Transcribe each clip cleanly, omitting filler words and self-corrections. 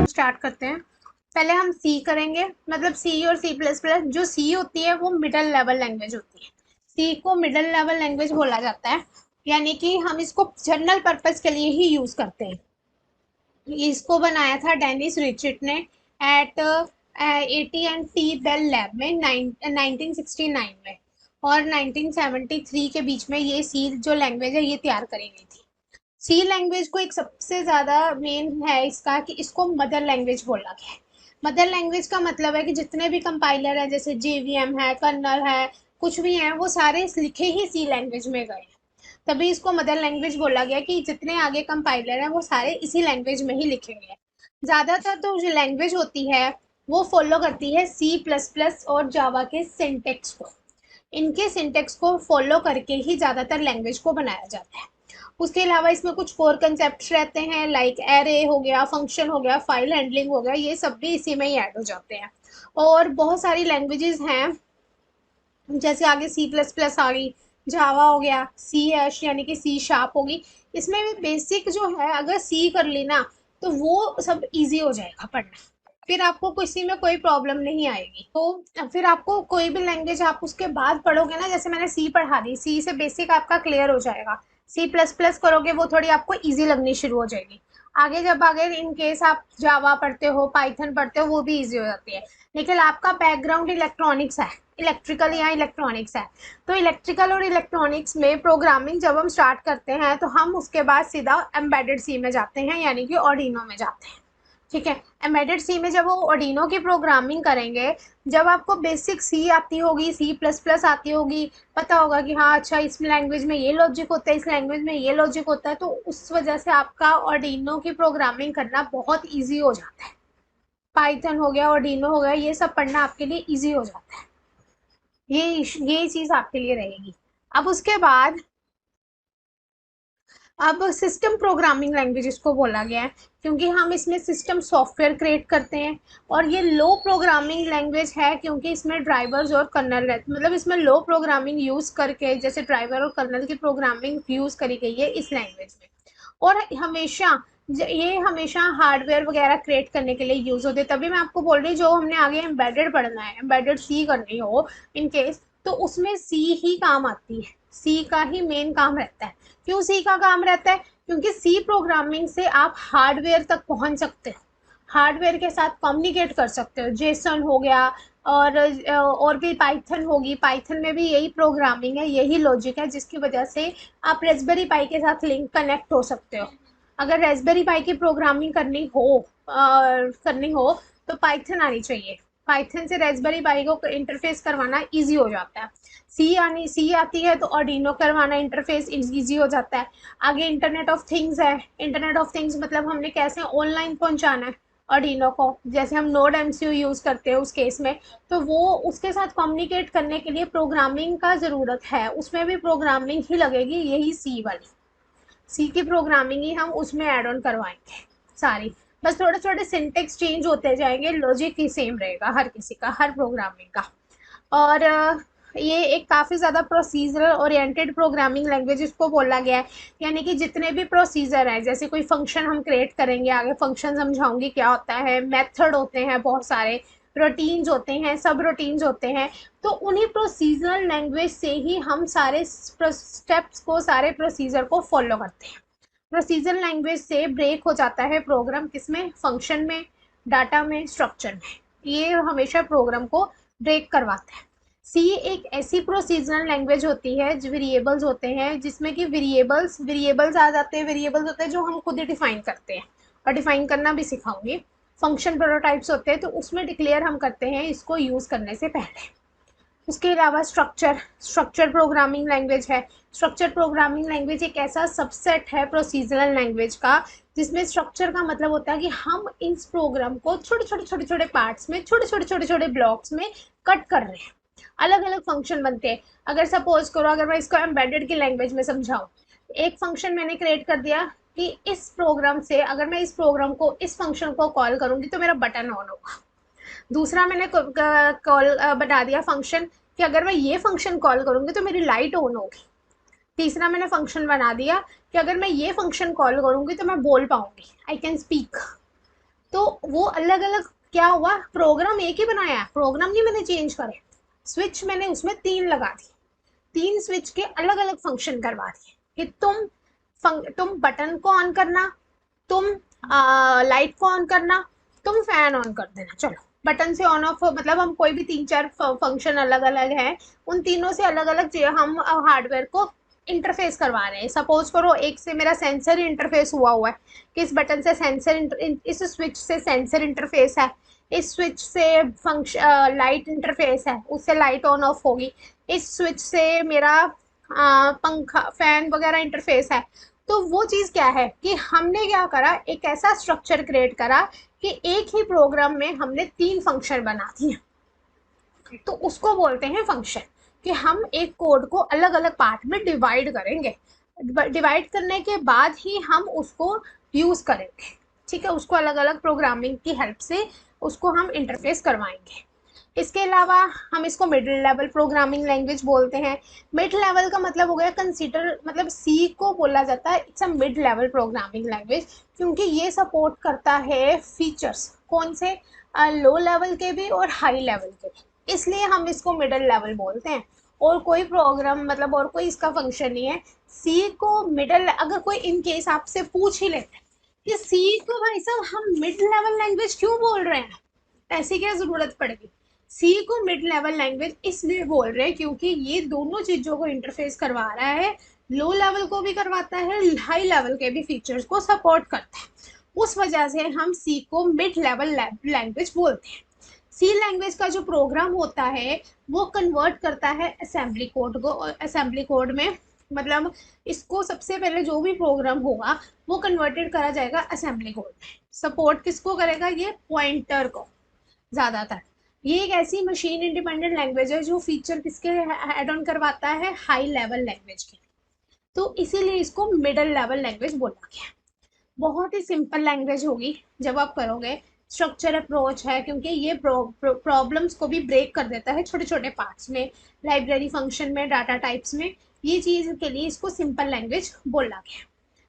Start करते हैं। पहले हम सी करेंगे, मतलब सी और सी प्लस प्लस। जो सी होती है वो मिडिल लेवल लैंग्वेज होती है। सी को मिडिल लेवल लैंग्वेज बोला जाता है, यानी कि हम इसको जनरल पर्पस के लिए ही यूज करते हैं। इसको बनाया था डेनिस रिचर्ड ने एट AT&T बेल लैब में 1969 में, और 1973 के बीच में ये सी जो लैंग्वेज है ये तैयार करी गई थी। सी लैंग्वेज को एक सबसे ज़्यादा मेन है इसका कि इसको मदर लैंग्वेज बोला गया है। मदर लैंग्वेज का मतलब है कि जितने भी कंपाइलर है, जैसे JVM है, कर्नल है, कुछ भी हैं, वो सारे लिखे ही सी लैंग्वेज में गए। तभी इसको मदर लैंग्वेज बोला गया कि जितने आगे कंपाइलर हैं वो सारे इसी लैंग्वेज में ही लिखे गए हैं। ज़्यादातर तो जो लैंग्वेज होती है वो फॉलो करती है सी प्लस प्लस और जावा के सिंटेक्स को। इनके सिंटेक्स को फॉलो करके ही ज़्यादातर लैंग्वेज को बनाया जाता है। उसके अलावा इसमें कुछ कोर कंसेप्ट रहते हैं, लाइक एरे हो गया, फंक्शन हो गया, फाइल हैंडलिंग हो गया, ये सब भी इसी में ही ऐड हो जाते हैं। और बहुत सारी लैंग्वेजेस हैं, जैसे आगे सी प्लस प्लस आ गई, जावा हो गया, सी हैश यानी कि सी शार्प होगी। इसमें भी बेसिक जो है अगर सी कर ली ना तो वो सब इजी हो जाएगा पढ़ना, फिर आपको किसी में कोई प्रॉब्लम नहीं आएगी। तो फिर आपको कोई भी लैंग्वेज आप उसके बाद पढ़ोगे ना, जैसे मैंने सी पढ़ा दी, सी से बेसिक आपका क्लियर हो जाएगा। सी प्लस प्लस करोगे वो थोड़ी आपको इजी लगनी शुरू हो जाएगी। आगे जब आगे इन केस आप जावा पढ़ते हो, पाइथन पढ़ते हो, वो भी इजी हो जाती है। लेकिन आपका बैकग्राउंड इलेक्ट्रॉनिक्स है, इलेक्ट्रिकल या इलेक्ट्रॉनिक्स है, तो इलेक्ट्रिकल और इलेक्ट्रॉनिक्स में प्रोग्रामिंग जब हम स्टार्ट करते हैं तो हम उसके बाद सीधा एम्बेडेड सी में जाते हैं, यानी कि ऑर्डिनो में जाते हैं। ठीक है, एम्बेडेड सी में जब वो ऑर्डिनो की प्रोग्रामिंग करेंगे, जब आपको बेसिक सी आती होगी, सी प्लस प्लस आती होगी, पता होगा कि हाँ अच्छा इस लैंग्वेज में ये लॉजिक होता है, इस लैंग्वेज में ये लॉजिक होता है, तो उस वजह से आपका ऑर्डिनो की प्रोग्रामिंग करना बहुत ईजी हो जाता है। पाइथन हो गया, ऑर्डिनो हो गया, ये सब पढ़ना आपके लिए ईजी हो जाता है। ये चीज़ आपके लिए रहेगी। अब उसके बाद अब सिस्टम प्रोग्रामिंग लैंग्वेज इसको बोला गया है, क्योंकि हम इसमें सिस्टम सॉफ्टवेयर क्रिएट करते हैं। और ये लो प्रोग्रामिंग लैंग्वेज है क्योंकि इसमें ड्राइवर्स और कर्नल रहते, मतलब इसमें लो प्रोग्रामिंग यूज़ करके, जैसे ड्राइवर और कर्नल की प्रोग्रामिंग यूज़ करी गई है इस लैंग्वेज में। और ये हमेशा हार्डवेयर वगैरह क्रिएट करने के लिए यूज़ होते हैं। तभी मैं आपको बोल रही हूँ, जो हमने आगे एम्बेडेड पढ़ना है, एम्बेडेड सी करनी हो इन केस, तो उसमें सी ही काम आती है, सी का ही मेन काम रहता है। क्यों सी का काम रहता है? क्योंकि सी प्रोग्रामिंग से आप हार्डवेयर तक पहुंच सकते हो, हार्डवेयर के साथ कम्युनिकेट कर सकते हो। जेसन हो गया, और भी पाइथन होगी, पाइथन में भी यही प्रोग्रामिंग है, यही लॉजिक है, जिसकी वजह से आप रेस्पबेरी पाई के साथ लिंक कनेक्ट हो सकते हो। अगर रेस्पबेरी पाई की प्रोग्रामिंग करनी हो तो पाइथन आनी चाहिए। पाइथन से रेस्पबेरी पाई को इंटरफेस करवाना इजी हो जाता है। सी आती है तो ऑर्डिनो करवाना इंटरफेस इजी हो जाता है। आगे इंटरनेट ऑफ थिंग्स है। इंटरनेट ऑफ थिंग्स मतलब हमने कैसे ऑनलाइन पहुंचाना है ऑर्डिनो को, जैसे हम नोड MCU यूज़ करते हैं उस केस में, तो वो उसके साथ कम्युनिकेट करने के लिए प्रोग्रामिंग का ज़रूरत है, उसमें भी प्रोग्रामिंग ही लगेगी, यही सी वाली। सी की प्रोग्रामिंग ही हम उसमें ऐड ऑन करवाएंगे सारी। बस थोड़े थोड़े सिंटेक्स चेंज होते जाएंगे, लॉजिक ही सेम रहेगा हर किसी का, हर प्रोग्रामिंग का। और ये एक काफ़ी ज़्यादा प्रोसीजरल ओरिएंटेड प्रोग्रामिंग लैंग्वेज इसको बोला गया है। यानी कि जितने भी प्रोसीजर हैं, जैसे कोई फंक्शन हम क्रिएट करेंगे, आगे फंक्शन समझाऊंगी क्या होता है, मेथड होते हैं बहुत सारे, रूटीन्स होते हैं, सब रूटीन्स होते हैं, तो उन्हीं प्रोसीजरल लैंग्वेज से ही हम सारे स्टेप्स को, सारे प्रोसीजर को फॉलो करते हैं। प्रोसीजर लैंग्वेज से ब्रेक हो जाता है प्रोग्राम, किसमें? फंक्शन में, डाटा में, स्ट्रक्चर में। ये हमेशा प्रोग्राम को ब्रेक करवाता है। सी एक ऐसी प्रोसीजरल लैंग्वेज होती है, जो वेरिएबल्स होते हैं, जिसमें कि वेरिएबल्स आ जाते हैं, वेरिएबल्स होते हैं जो हम खुद ही डिफाइन करते हैं, और डिफाइन करना भी सिखाऊंगी। फंक्शन प्रोटोटाइप्स होते हैं, तो उसमें डिक्लेयर हम करते हैं इसको यूज़ करने से पहले। उसके अलावा स्ट्रक्चर प्रोग्रामिंग लैंग्वेज है। स्ट्रक्चर प्रोग्रामिंग लैंग्वेज एक ऐसा सबसेट है प्रोसीजरल लैंग्वेज का, जिसमें स्ट्रक्चर का मतलब होता है कि हम इस प्रोग्राम को छोटे छोटे छोटे छोटे पार्ट्स में, छोटे छोटे छोटे छोटे ब्लॉक्स में कट कर रहे हैं, अलग अलग फंक्शन बनते हैं। अगर सपोज करो, अगर मैं इसको एम्बेडेड की लैंग्वेज में समझाऊँ, एक फंक्शन मैंने क्रिएट कर दिया कि इस प्रोग्राम से अगर मैं इस प्रोग्राम को, इस फंक्शन को कॉल करूँगी तो मेरा बटन ऑन होगा। दूसरा मैंने कॉल बता दिया फंक्शन कि अगर मैं ये फंक्शन कॉल करूँगी तो मेरी लाइट ऑन होगी। तीसरा मैंने फंक्शन बना दिया कि अगर मैं ये फंक्शन कॉल करूँगी तो मैं बोल पाऊँगी, आई कैन स्पीक। तो वो अलग अलग क्या हुआ, प्रोग्राम एक ही बनाया, प्रोग्राम नहीं मैंने चेंज करे, स्विच मैंने उसमें 3 लगा दी, 3 स्विच के अलग अलग फंक्शन करवा दिए कि तुम बटन को ऑन करना, तुम लाइट को ऑन करना, तुम फैन ऑन कर देना। चलो बटन से ऑन ऑफ मतलब हम कोई भी 3-4 फंक्शन अलग अलग हैं, उन तीनों से अलग अलग हम हार्डवेयर को इंटरफेस करवा रहे हैं। सपोज करो एक से मेरा सेंसर इंटरफेस हुआ है कि इस बटन से सेंसर, इस स्विच से सेंसर इंटरफेस है, इस स्विच से फंक्शन लाइट इंटरफेस है, उससे लाइट ऑन ऑफ होगी, इस स्विच से मेरा पंखा फैन वगैरह इंटरफेस है। तो वो चीज़ क्या है कि हमने क्या करा, एक ऐसा स्ट्रक्चर क्रिएट करा कि एक ही प्रोग्राम में हमने 3 फंक्शन बना दिए, तो उसको बोलते हैं फंक्शन। कि हम एक कोड को अलग अलग पार्ट में डिवाइड करेंगे, डिवाइड करने के बाद ही हम उसको यूज़ करेंगे, ठीक है, उसको अलग अलग प्रोग्रामिंग की हेल्प से उसको हम इंटरफेस करवाएंगे। इसके अलावा हम इसको मिडिल लेवल प्रोग्रामिंग लैंग्वेज बोलते हैं। मिड लेवल का मतलब हो गया कंसीडर, मतलब सी को बोला जाता है it's a mid level programming language, क्योंकि ये सपोर्ट करता है फीचर्स कौन से, लो लेवल के भी और हाई लेवल के भी, इसलिए हम इसको मिडिल लेवल बोलते हैं। और कोई प्रोग्राम मतलब और कोई इसका फंक्शन नहीं है। सी को मिडिल, अगर कोई इन केस आपसे पूछ ही लेते हैं कि सी को भाई साहब हम मिड लेवल लैंग्वेज क्यों बोल रहे हैं, ऐसी क्या ज़रूरत पड़ेगी। सी को मिड लेवल लैंग्वेज इसलिए बोल रहे हैं क्योंकि ये दोनों चीज़ों को इंटरफेस करवा रहा है, लो लेवल को भी करवाता है, हाई लेवल के भी फीचर्स को सपोर्ट करता है। उस वजह से हम सी को मिड लेवल लैंग्वेज बोलते हैं। सी लैंग्वेज का जो प्रोग्राम होता है वो कन्वर्ट करता है असेंबली कोड को, असेंबली कोड में मतलब इसको सबसे पहले जो भी प्रोग्राम होगा वो कन्वर्टेड करा जाएगा असेंबली कोड में। सपोर्ट किसको करेगा, ये पॉइंटर को ज़्यादातर। ये एक ऐसी मशीन इंडिपेंडेंट लैंग्वेज है जो फीचर किसके ऐड ऑन करवाता है, हाई लेवल लैंग्वेज के, तो इसीलिए इसको मिडल लेवल लैंग्वेज बोला गया। बहुत ही सिंपल लैंग्वेज होगी जब आप करोगे, स्ट्रक्चर अप्रोच है क्योंकि ये प्रॉब्लम्स को भी ब्रेक कर देता है छोटे छोटे पार्ट्स में, लाइब्रेरी फंक्शन में, डाटा टाइप्स में, ये चीज़ के लिए इसको सिंपल लैंग्वेज बोला गया।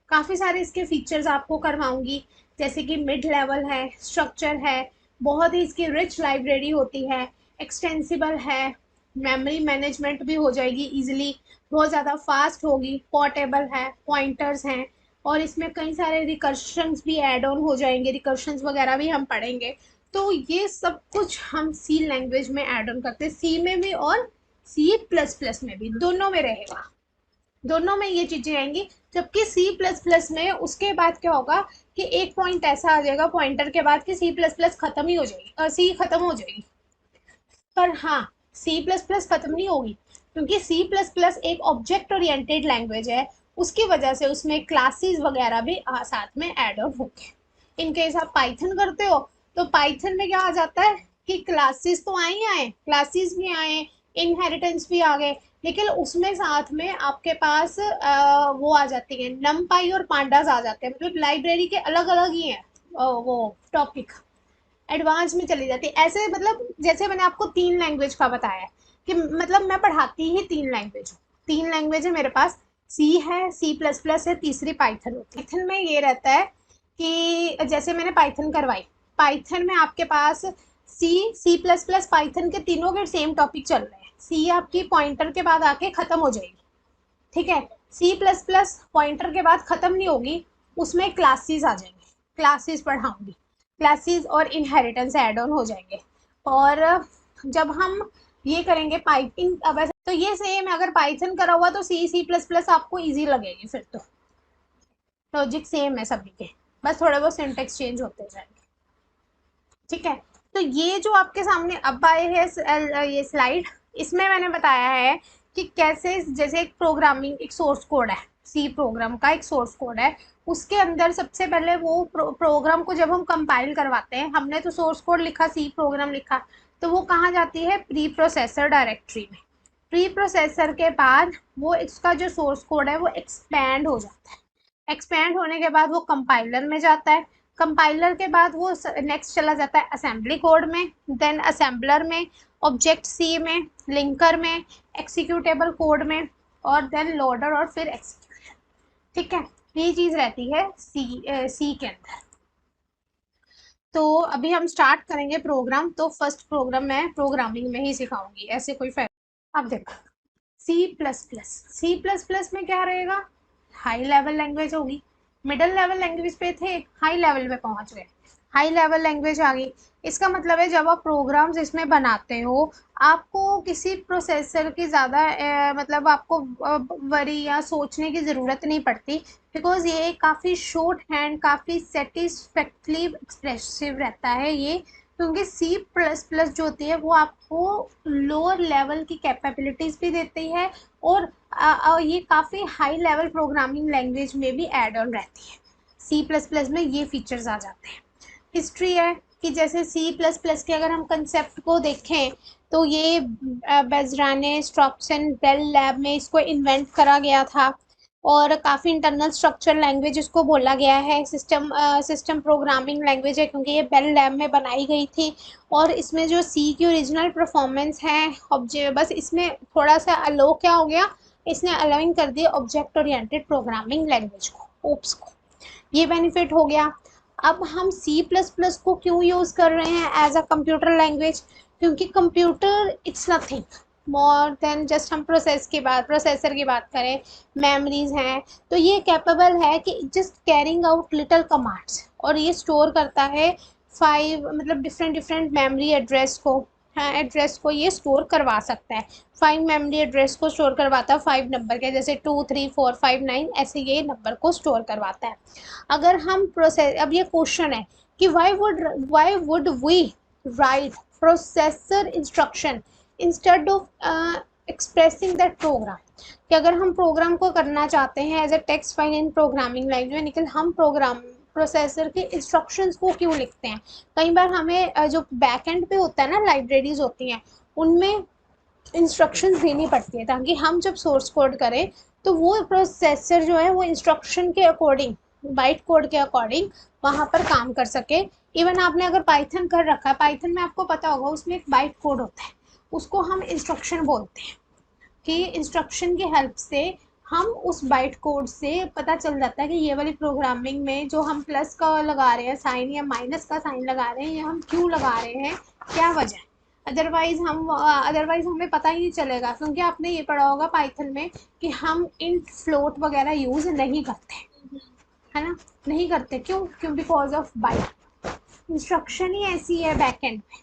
काफ़ी सारे इसके फीचर्स आपको करवाऊंगी, जैसे कि मिड लेवल है, स्ट्रक्चर है, बहुत ही इसकी रिच लाइब्रेरी होती है, एक्सटेंसिबल है, मेमोरी मैनेजमेंट भी हो जाएगी इजीली, बहुत ज़्यादा फास्ट होगी, पोर्टेबल है, पॉइंटर्स हैं, और इसमें कई सारे रिकर्शंस भी ऐड ऑन हो जाएंगे, रिकर्शंस वगैरह भी हम पढ़ेंगे। तो ये सब कुछ हम सी लैंग्वेज में ऐड ऑन करते हैं, सी में भी और सी प्लस प्लस में भी, दोनों में रहेगा, दोनों में ये चीज़ें आएंगी। जबकि सी प्लस प्लस में उसके बाद क्या होगा कि एक पॉइंट ऐसा आ जाएगा पॉइंटर के बाद कि सी प्लस प्लस खत्म ही हो जाएगी, सी खत्म हो जाएगी। पर हाँ, सी प्लस प्लस खत्म नहीं होगी क्योंकि सी प्लस प्लस एक ऑब्जेक्ट ओरिएंटेड लैंग्वेज है, उसकी वजह से उसमें क्लासेस वगैरह भी साथ में ऐड ऑन होंगे। इन केस आप पाइथन करते हो तो पाइथन में क्या आ जाता है कि क्लासेस तो आए ही आए, क्लासेस भी आए, इनहेरिटेंस भी आ गए, लेकिन उसमें साथ में आपके पास वो आ जाती है, नमपाई और पांडास आ जाते हैं, मतलब लाइब्रेरी के अलग अलग ही हैं वो टॉपिक, एडवांस में चली जाती है। ऐसे मतलब जैसे मैंने आपको 3 लैंग्वेज का बताया कि मतलब मैं पढ़ाती ही 3 लैंग्वेज हूँ, 3 लैंग्वेज है मेरे पास, सी है, सी प्लस प्लस है, तीसरी पाइथन होती है। पाइथन में ये रहता है कि जैसे मैंने पाइथन करवाई, पाइथन में आपके पास सी प्लस प्लस पाइथन के तीनों के सेम टॉपिक चल रहे हैं, सी आपकी पॉइंटर के बाद आके ख़त्म हो जाएगी, ठीक है, सी प्लस प्लस पॉइंटर के बाद ख़त्म नहीं होगी, उसमें क्लासेस आ जाएंगे, क्लासेस पढ़ाऊंगी, क्लासेस और इनहेरिटेंस ऐड ऑन हो जाएंगे। और जब हम ये करेंगे पाइपिंग, अब ऐसा तो ये सेम है, अगर पाइथन करा हुआ तो सी प्लस प्लस आपको ईजी लगेगी, फिर तो लॉजिक सेम है सभी के, बस थोड़े बहुत सिंटेक्स चेंज होते जाएंगे, ठीक है। तो ये जो आपके सामने अब आए हैं ये स्लाइड, इसमें मैंने बताया है कि कैसे, जैसे एक प्रोग्रामिंग एक सोर्स कोड है, सी प्रोग्राम का एक सोर्स कोड है, उसके अंदर सबसे पहले वो प्रोग्राम को जब हम कंपाइल करवाते हैं, हमने तो सोर्स कोड लिखा, सी प्रोग्राम लिखा, तो वो कहाँ जाती है, प्री प्रोसेसर डायरेक्टरी में। प्री प्रोसेसर के बाद वो इसका जो सोर्स कोड है वो एक्सपैंड हो जाता है, एक्सपैंड होने के बाद वो कंपाइलर में जाता है, कंपाइलर के बाद वो नेक्स्ट चला जाता है असेंबली कोड में, देन असेंबलर में, ऑब्जेक्ट सी में, लिंकर में, एक्सिक्यूटेबल कोड में, और देन लोडर और फिर एक्सिक्यूशन। ठीक है, ये चीज़ रहती है सी के अंदर। तो अभी हम स्टार्ट करेंगे प्रोग्राम, तो फर्स्ट प्रोग्राम मैं प्रोग्रामिंग में ही सिखाऊंगी, ऐसे कोई फायदा। अब देखो, सी प्लस प्लस में क्या रहेगा, हाई लेवल लैंग्वेज होगी। मिडिल लेवल लैंग्वेज पे थे, हाई लेवल पे पहुंच गए, हाई लेवल लैंग्वेज आ गई। इसका मतलब है जब आप प्रोग्राम्स इसमें बनाते हो, आपको किसी प्रोसेसर की ज़्यादा मतलब आपको वरी या सोचने की ज़रूरत नहीं पड़ती, बिकॉज ये काफ़ी शॉर्ट हैंड, काफ़ी सेटिस्फैक्टली एक्सप्रेसिव रहता है ये। क्योंकि सी प्लस प्लस जो होती है वो आपको लोअर लेवल की कैपेबिलिटीज़ भी देती है, और ये काफ़ी हाई लेवल प्रोग्रामिंग लैंग्वेज में भी एड ऑन रहती है। सी प्लस प्लस में ये फीचर्स आ जाते हैं। हिस्ट्री है कि जैसे सी प्लस प्लस के अगर हम कंसेप्ट को देखें, तो ये बेजराने स्ट्रॉक्सन बेल लैब में इसको इन्वेंट करा गया था, और काफ़ी इंटरनल स्ट्रक्चर लैंग्वेज इसको बोला गया है, सिस्टम प्रोग्रामिंग लैंग्वेज है, क्योंकि ये बेल लैब में बनाई गई थी। और इसमें जो सी की ओरिजिनल परफॉर्मेंस है ऑब्जेक्ट, बस इसमें थोड़ा सा अलो क्या हो गया, इसने अलाउिंग कर the object oriented programming language को, ओप्स को, ये बेनिफिट हो गया। अब हम सी प्लस प्लस को क्यों यूज़ कर रहे हैं एज अ कंप्यूटर लैंग्वेज, क्योंकि computer it's nothing more than just, हम प्रोसेसर की बात करें, मेमोरीज हैं, तो ये कैपेबल है कि just carrying out little commands, और ये स्टोर करता है 5 मतलब डिफरेंट डिफरेंट मेमोरी एड्रेस को, हाँ एड्रेस को ये स्टोर करवा सकता है। 5 मेमोरी एड्रेस को स्टोर करवाता है, 5 नंबर के, जैसे 2 3 4 5 9, ऐसे ये नंबर को स्टोर करवाता है। अगर हम प्रोसेस, अब ये क्वेश्चन है कि why would we write processor instruction instead of expressing that program, कि अगर हम प्रोग्राम को करना चाहते हैं as a text file in programming language, लेकिन हम प्रोग्राम प्रोसेसर के इंस्ट्रक्शंस को क्यों लिखते हैं। कई बार हमें जो बैक एंड पे होता है ना, लाइब्रेरीज होती हैं, उनमें इंस्ट्रक्शंस देनी पड़ती है, ताकि हम जब सोर्स कोड करें तो वो प्रोसेसर जो है वो इंस्ट्रक्शन के अकॉर्डिंग, बाइट कोड के अकॉर्डिंग वहाँ पर काम कर सके। इवन आपने अगर पाइथन कर रखा है, पाइथन में आपको पता होगा उसमें एक बाइट कोड होता है, उसको हम इंस्ट्रक्शन बोलते हैं, कि इंस्ट्रक्शन की हेल्प से हम उस बाइट कोड से पता चल जाता है कि ये वाली प्रोग्रामिंग में जो हम प्लस का लगा रहे हैं साइन या माइनस का साइन लगा रहे हैं, या हम क्यों लगा रहे हैं, क्या वजह है। अदरवाइज हमें पता ही नहीं चलेगा, क्योंकि आपने ये पढ़ा होगा पाइथन में कि हम इंट फ्लोट वगैरह यूज़ नहीं करते, है ना, नहीं करते, क्यों बिकॉज ऑफ बाइट, इंस्ट्रक्शन ही ऐसी है बैक एंड में,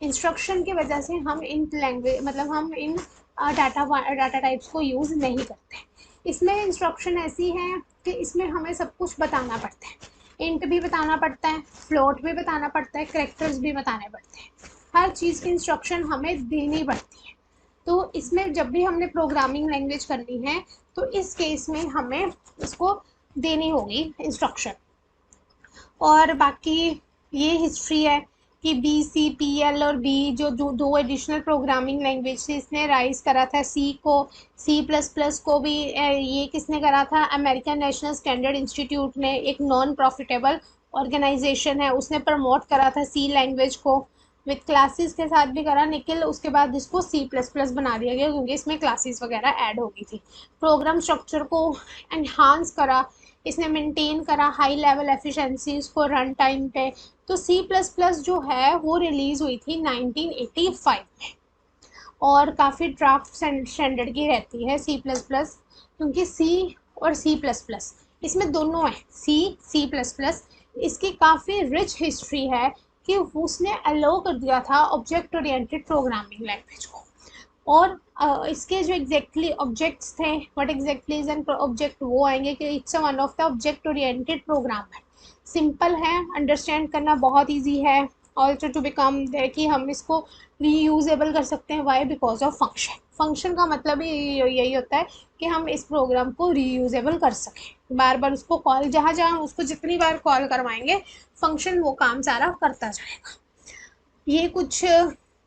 इंस्ट्रक्शन की वजह से हम इन लैंग्वेज मतलब हम इन डाटा टाइप्स को यूज़ नहीं करते। इसमें इंस्ट्रक्शन ऐसी है कि इसमें हमें सब कुछ बताना पड़ता है, इंट भी बताना पड़ता है, फ्लोट भी बताना पड़ता है, करेक्टर्स भी बताने पड़ते हैं, हर चीज़ की इंस्ट्रक्शन हमें देनी पड़ती है। तो इसमें जब भी हमने प्रोग्रामिंग लैंग्वेज करनी है, तो इस केस में हमें इसको देनी होगी इंस्ट्रक्शन। और बाकी ये हिस्ट्री है कि बी सी पी एल और बी जो दो एडिशनल प्रोग्रामिंग लैंग्वेज से इसने राइज करा था सी को, सी प्लस प्लस को भी ये किसने करा था, अमेरिकन नेशनल स्टैंडर्ड इंस्टीट्यूट ने, एक नॉन प्रॉफिटेबल ऑर्गेनाइजेशन है, उसने प्रमोट करा था सी लैंग्वेज को, विद क्लासेस के साथ भी करा, लेकिन उसके बाद इसको सी प्लस प्लस बना दिया गया, क्योंकि इसमें क्लासेस वगैरह ऐड हो गई थी। प्रोग्राम स्ट्रक्चर को एनहांस करा, इसने मेंटेन करा हाई लेवल एफिशिएंसी उसको रन टाइम पे। तो सी प्लस प्लस जो है वो रिलीज़ हुई थी 1985 में, और काफ़ी ड्राफ्ट स्टैंडर्ड की रहती है सी प्लस प्लस, क्योंकि सी और सी प्लस प्लस इसमें दोनों है, सी प्लस प्लस, इसकी काफ़ी रिच हिस्ट्री है कि उसने अलो कर दिया था ऑब्जेक्ट ओरिएंटेड प्रोग्रामिंग लैंग्वेज को। और इसके जो एग्जैक्टली ऑब्जेक्ट्स थे, what exactly is an object, वो आएंगे कि it's one of the object oriented program है, सिंपल है, अंडरस्टैंड करना बहुत इजी है, ऑल्सो टू बिकम कि हम इसको रीयूजेबल कर सकते हैं, why because of function, function का मतलब ही यही होता है कि हम इस प्रोग्राम को रीयूजेबल कर सकें, बार बार उसको कॉल, जहाँ जहाँ उसको जितनी बार कॉल करवाएंगे फंक्शन वो काम सारा करता जाएगा। ये कुछ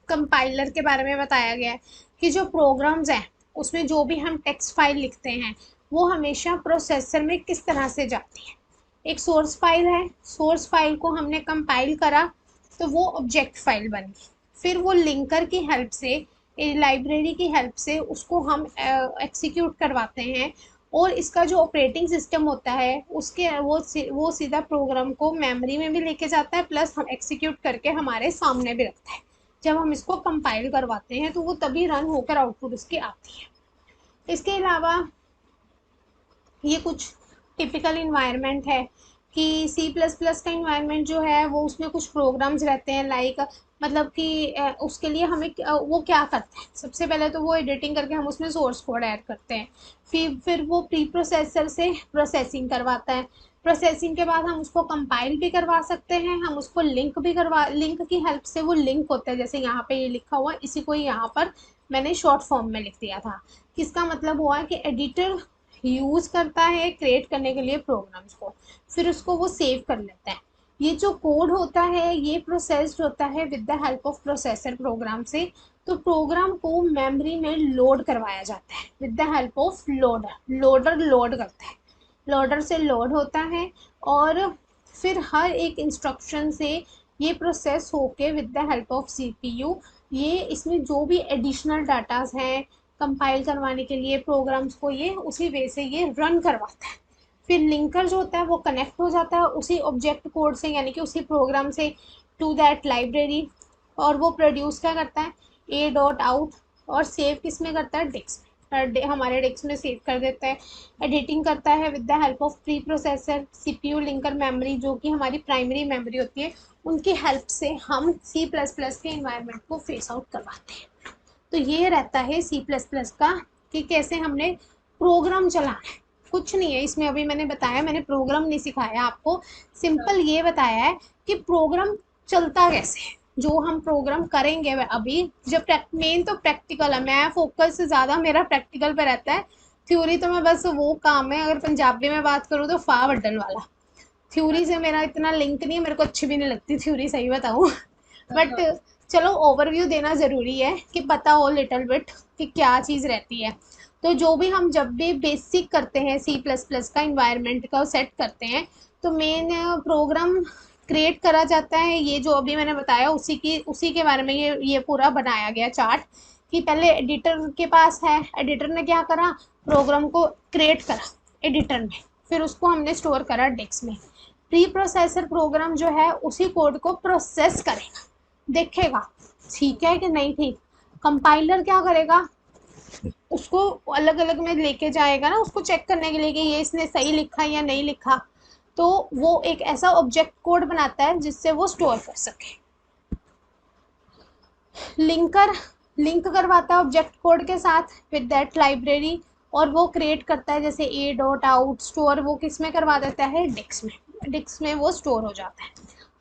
कंपाइलर के बारे में बताया गया है कि जो प्रोग्राम्स हैं उसमें जो भी हम टेक्स्ट फाइल लिखते हैं वो हमेशा प्रोसेसर में किस तरह से जाती है। एक सोर्स फाइल है, सोर्स फाइल को हमने कंपाइल करा तो वो ऑब्जेक्ट फाइल बन गई, फिर वो लिंकर की हेल्प से, लाइब्रेरी की हेल्प से उसको हम एक्सिक्यूट करवाते हैं, और इसका जो ऑपरेटिंग सिस्टम होता है उसके वो सीधा प्रोग्राम को मेमोरी में भी लेके जाता है, प्लस हम एग्जीक्यूट करके हमारे सामने भी रखता है। जब हम इसको कंपाइल करवाते हैं तो वो तभी रन होकर आउटपुट उसकी आती है। इसके अलावा ये कुछ टिपिकल इन्वायरमेंट है कि सी प्लस प्लस का इन्वायरमेंट जो है वो उसमें कुछ प्रोग्राम्स रहते हैं, लाइक मतलब कि उसके लिए हमें वो क्या करते हैं, सबसे पहले तो वो एडिटिंग करके हम उसमें सोर्स कोड ऐड करते हैं, फिर वो प्री प्रोसेसर से प्रोसेसिंग करवाता है, प्रोसेसिंग के बाद हम उसको कंपाइल भी करवा सकते हैं, हम उसको लिंक की हेल्प से वो लिंक होता है, जैसे यहाँ पे ये लिखा हुआ है, इसी को यहाँ पर मैंने शॉर्ट फॉर्म में लिख दिया था। किसका मतलब हुआ कि एडिटर यूज़ करता है क्रिएट करने के लिए प्रोग्राम्स को, फिर उसको वो सेव कर लेता है। ये जो कोड होता है ये प्रोसेस्ड होता है with the help of processor program से, तो प्रोग्राम को मेमोरी में लोड करवाया जाता है with the help of loader load करता है, लोडर से लोड होता है, और फिर हर एक इंस्ट्रक्शन से ये प्रोसेस होके with the help of CPU ये इसमें जो भी एडिशनल डाटाज हैं कंपाइल करवाने के लिए प्रोग्राम्स को, ये उसी वे से ये रन करवाता है। फिर लिंकर जो होता है वो कनेक्ट हो जाता है उसी ऑब्जेक्ट कोड से, यानी कि उसी प्रोग्राम से टू दैट लाइब्रेरी, और वो प्रोड्यूस क्या करता है ए डॉट आउट, और सेव किस में करता है डिस्क, हमारे डिस्क में सेव कर देता है। एडिटिंग करता है with the help of pre processor CPU linker memory, जो कि हमारी प्राइमरी मेमोरी होती है, उनकी हेल्प से हम सी प्लस प्लस के इन्वायरमेंट को फेस आउट करवाते हैं। तो ये रहता है सी प्लस प्लस का कि कैसे हमने प्रोग्राम चलाना है। कुछ नहीं है इसमें, अभी मैंने बताया, मैंने प्रोग्राम नहीं सिखाया आपको, सिंपल ये बताया है कि प्रोग्राम चलता कैसे है। जो हम प्रोग्राम करेंगे अभी, जब मेन तो प्रैक्टिकल है, मैं फोकस ज़्यादा मेरा प्रैक्टिकल पे रहता है। थ्योरी तो मैं बस वो काम है, अगर पंजाबी में बात करूँ तो फा वड्डल वाला, थ्योरी से मेरा इतना लिंक नहीं है, मेरे को अच्छी भी नहीं लगती थ्योरी, सही बताऊँ बट चलो ओवरव्यू देना ज़रूरी है कि पता हो लिटिल बिट कि क्या चीज़ रहती है। तो जो भी हम जब भी बेसिक करते हैं सी प्लस प्लस का इन्वायरमेंट का सेट करते हैं, तो मेन प्रोग्राम क्रिएट करा जाता है, ये जो अभी मैंने बताया उसी के बारे में ये पूरा बनाया गया चार्ट, कि पहले एडिटर के पास है, एडिटर ने क्या करा, प्रोग्राम को क्रिएट करा एडिटर में, फिर उसको हमने स्टोर करा डिस्क में। प्री प्रोसेसर प्रोग्राम जो है उसी कोड को प्रोसेस करेगा, देखेगा ठीक है कि नहीं ठीक। कंपाइलर क्या करेगा, उसको अलग अलग में लेके जाएगा ना, उसको चेक करने के लिए कि ये इसने सही लिखा या नहीं लिखा, तो वो एक ऐसा ऑब्जेक्ट कोड बनाता है जिससे वो स्टोर कर सके। लिंकर लिंक करवाता है ऑब्जेक्ट कोड के साथ विद दैट लाइब्रेरी, और वो क्रिएट करता है जैसे ए डॉट आउट स्टोर, वो किस में करवा देता है डिस्क में वो स्टोर हो जाता है।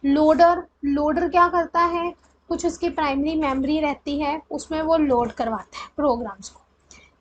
लोडर क्या करता है, कुछ उसकी प्राइमरी मेमोरी रहती है उसमें वो लोड करवाता है प्रोग्राम्स को।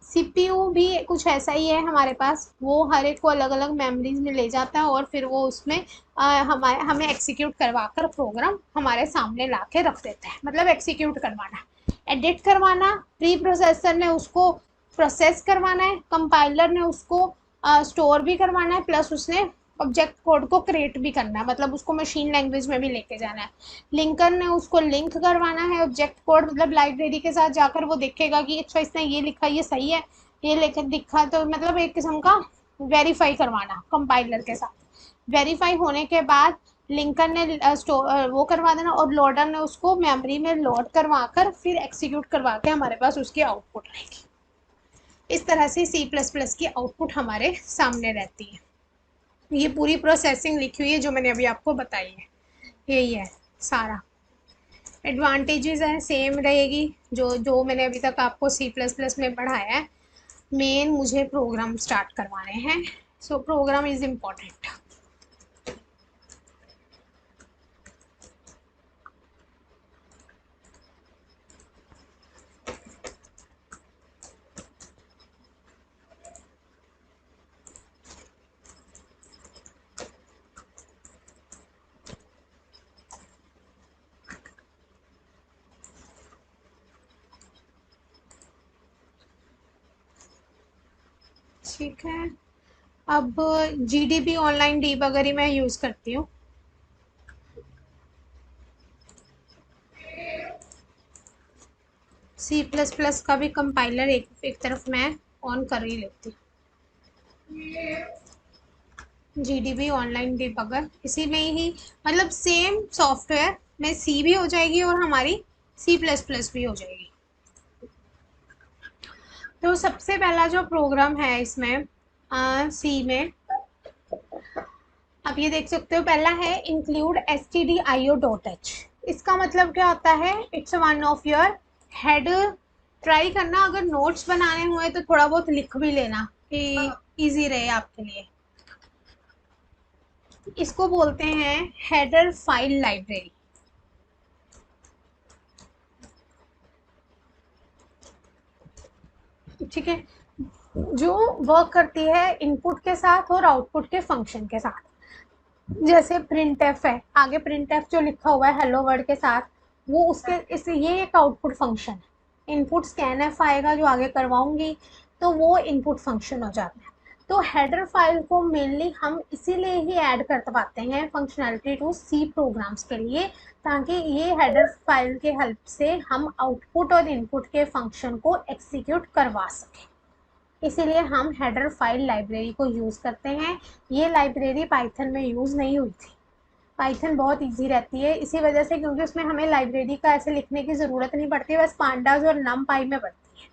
सीपीयू भी कुछ ऐसा ही है हमारे पास, वो हर एक को अलग अलग मेमोरीज में ले जाता है, और फिर वो उसमें हमें एक्सिक्यूट करवा कर प्रोग्राम हमारे सामने ला के रख देता है, मतलब एक्सिक्यूट करवाना, एडिट करवाना, प्री प्रोसेसर ने उसको प्रोसेस करवाना है, कंपाइलर ने उसको स्टोर भी करवाना है, प्लस उसने ऑब्जेक्ट कोड को क्रिएट भी करना है, मतलब उसको मशीन लैंग्वेज में भी लेके जाना है। लिंकर ने उसको लिंक करवाना है ऑब्जेक्ट कोड, मतलब लाइब्रेरी के साथ जाकर वो देखेगा कि अच्छा इसने ये लिखा ये सही है, ये लिख दिखा, तो मतलब एक किस्म का वेरीफाई करवाना कंपाइलर के साथ। वेरीफाई होने के बाद लिंकर ने वो करवा देना, और लोडर ने उसको मेमोरी में लोड करवा कर फिर एक्सिक्यूट करवा के हमारे पास उसकी आउटपुट रहेगी। इस तरह से सी प्लस प्लस की आउटपुट हमारे सामने रहती है। ये पूरी प्रोसेसिंग लिखी हुई है जो मैंने अभी आपको बताई है, यही है सारा। एडवांटेजेस हैं सेम रहेगी जो जो मैंने अभी तक आपको सी प्लस प्लस में पढ़ाया है। मेन मुझे प्रोग्राम स्टार्ट करवाने हैं, सो प्रोग्राम इज़ इम्पॉर्टेंट। ठीक है, अब जीडीबी ऑनलाइन डीबगर ही मैं यूज़ करती हूँ। सी प्लस प्लस का भी कंपाइलर एक तरफ मैं ऑन कर ही लेती हूँ। GDB ऑनलाइन डिबगर, इसी में ही मतलब सेम सॉफ्टवेयर में सी भी हो जाएगी और हमारी C++ भी हो जाएगी। तो सबसे पहला जो प्रोग्राम है इसमें सी में, आप ये देख सकते हो, पहला है इंक्लूड stdio.h। इसका मतलब क्या होता है, it's one of your head. Try करना अगर नोट्स बनाने हुए तो थोड़ा बहुत लिख भी लेना कि इजी रहे आपके लिए। इसको बोलते हैं हेडर फाइल लाइब्रेरी। ठीक है, जो वर्क करती है इनपुट के साथ और आउटपुट के फंक्शन के साथ। जैसे प्रिंट एफ है, आगे प्रिंट एफ जो लिखा हुआ है हेलो वर्ड के साथ, वो उसके इस ये एक आउटपुट फंक्शन है। इनपुट स्कैन एफ आएगा जो आगे करवाऊंगी, तो वो इनपुट फंक्शन हो जाता है। तो हेडर फाइल को मेनली हम इसीलिए ही ऐड कर पाते हैं फंक्शनैलिटी टू सी प्रोग्राम्स के लिए, ताकि ये हेडर फाइल के हेल्प से हम आउटपुट और इनपुट के फंक्शन को एग्जीक्यूट करवा सकें। इसीलिए हम हेडर फाइल लाइब्रेरी को यूज़ करते हैं। ये लाइब्रेरी पाइथन में यूज़ नहीं हुई थी। पाइथन बहुत इजी रहती है इसी वजह से, क्योंकि उसमें हमें लाइब्रेरी का ऐसे लिखने की ज़रूरत नहीं पड़ती, बस पांडास और नमपाई में पड़ती है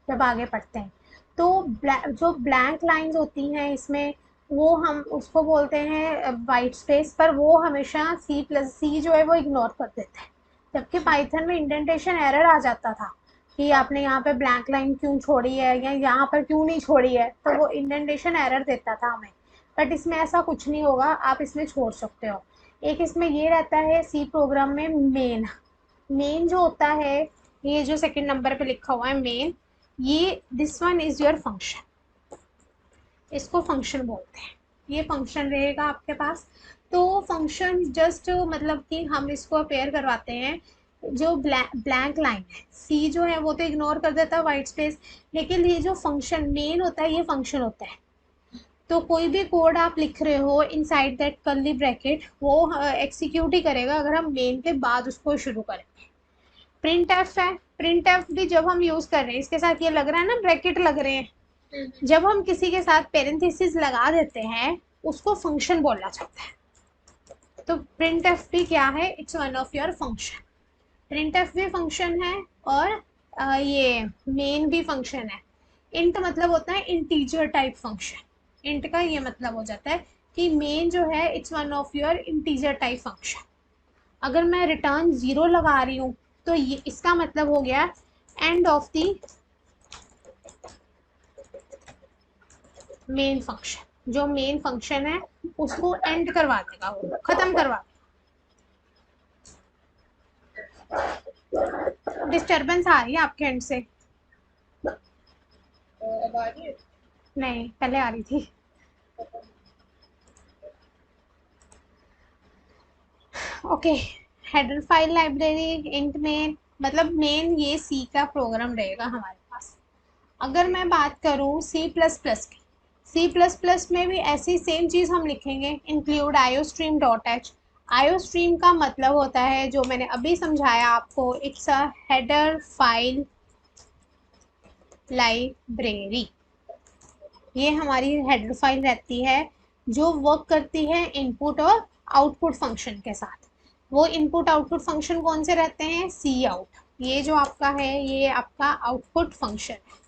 जब आगे पढ़ते हैं। तो जो ब्लैंक लाइंस होती हैं इसमें, वो हम उसको बोलते हैं वाइट स्पेस, पर वो हमेशा सी जो है वो इग्नोर कर देते हैं। जबकि पाइथन में इंडेंटेशन एरर आ जाता था कि आपने यहाँ पे ब्लैंक लाइन क्यों छोड़ी है या यहाँ पर क्यों नहीं छोड़ी है, तो वो इंडेंटेशन एरर देता था हमें। बट इसमें ऐसा कुछ नहीं होगा, आप इसमें छोड़ सकते हो। एक इसमें ये रहता है सी प्रोग्राम में मेन। मेन जो होता है, ये जो सेकंड नंबर पे लिखा हुआ है मेन, ये this one is your function. इसको फंक्शन बोलते हैं। ये फंक्शन रहेगा आपके पास। तो फंक्शन जस्ट मतलब कि हम इसको अपेयर करवाते हैं। जो ब्लैंक लाइन है, सी जो है वो तो इग्नोर कर देता है वाइट स्पेस, लेकिन ये जो फंक्शन मेन होता है ये फंक्शन होता है। तो कोई भी कोड आप लिख रहे हो इनसाइड दैट कर्ली ब्रैकेट, वो एग्जीक्यूट ही करेगा अगर हम मेन के बाद उसको शुरू करेंगे। प्रिंट एफ है, प्रिंट एफ भी जब हम यूज कर रहे हैं, इसके साथ ये लग रहा है ना ब्रैकेट लग रहे हैं, जब हम किसी के साथ पेरेंथेसिस लगा देते हैं उसको फंक्शन बोला जाता है। तो प्रिंट एफ भी क्या है, it's one of your function. Print F भी फंक्शन है और ये मेन भी फंक्शन है। इंट मतलब होता है इंटीजर टाइप फंक्शन। इंट का ये मतलब हो जाता है कि मेन जो है it's one of your integer type function. अगर मैं रिटर्न 0 लगा रही हूँ तो ये इसका मतलब हो गया end of the main function. जो मेन फंक्शन है उसको एंड करवा देगा, वो खत्म करवा देगा। डिस्टर्बेंस आ रही है आपके एंड से? अब आ रही है? नहीं, पहले आ रही थी। Okay, header file library int main, मतलब मेन ये सी का प्रोग्राम रहेगा हमारे पास। अगर मैं बात करूँ सी प्लस प्लस की, सी प्लस प्लस में भी ऐसी सेम चीज़ हम लिखेंगे, include iostream dot H. Iostream का मतलब होता है, जो मैंने अभी समझाया आपको, it's a header file library. ये हमारी हेडर फाइल रहती है जो वर्क करती है इनपुट और आउटपुट फंक्शन के साथ। वो इनपुट आउटपुट फंक्शन कौन से रहते हैं, सी आउट। ये जो आपका है ये आपका आउटपुट फंक्शन है।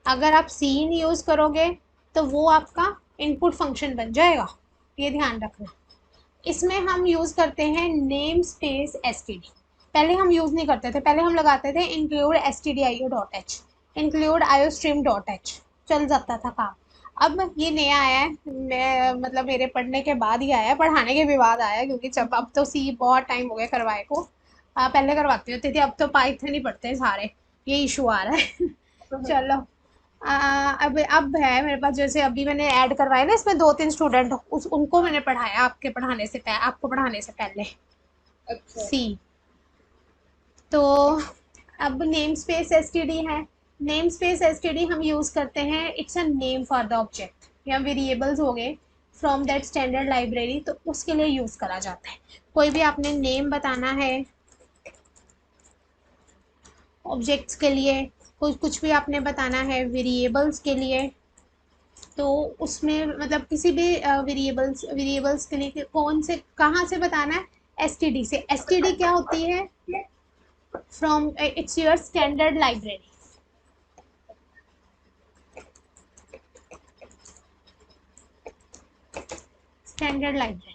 अगर आप सीन यूज़ करोगे तो वो आपका इनपुट फंक्शन बन जाएगा, ये ध्यान रखना। इसमें हम यूज़ करते हैं नेम स्पेस एसटीडी। पहले हम यूज़ नहीं करते थे, पहले हम लगाते थे इंक्लूड stdio.h, इंक्लूड iostream.h, चल जाता था काम। अब ये नया आया है, मैं मतलब मेरे पढ़ने के बाद ही आया है, पढ़ाने के भी बाद आया है, क्योंकि जब अब तो सी बहुत टाइम हो गया करवाए को। पहले करवाती होती थी, अब तो पाइथन ही पढ़ते हैं सारे, ये इशू आ रहा है। चलो, अब है मेरे पास, जैसे अभी मैंने ऐड करवाया ना इसमें 2-3 स्टूडेंट, उस उनको मैंने पढ़ाया आपको पढ़ाने से पहले अच्छा। सी। तो अब नेम स्पेस एसटीडी है। नेम स्पेस एसटीडी हम यूज़ करते हैं, it's a name for the object या वेरिएबल्स हो गए फ्रॉम दैट स्टैंडर्ड लाइब्रेरी, तो उसके लिए यूज़ करा जाता है। कोई भी आपने नेम बताना है ऑब्जेक्ट्स के लिए, कुछ कुछ भी आपने बताना है वेरिएबल्स के लिए, तो उसमें मतलब किसी भी वेरिएबल्स के लिए कौन से कहाँ से बताना है, एसटीडी से। एसटीडी क्या होती है, from its your standard library. Standard library,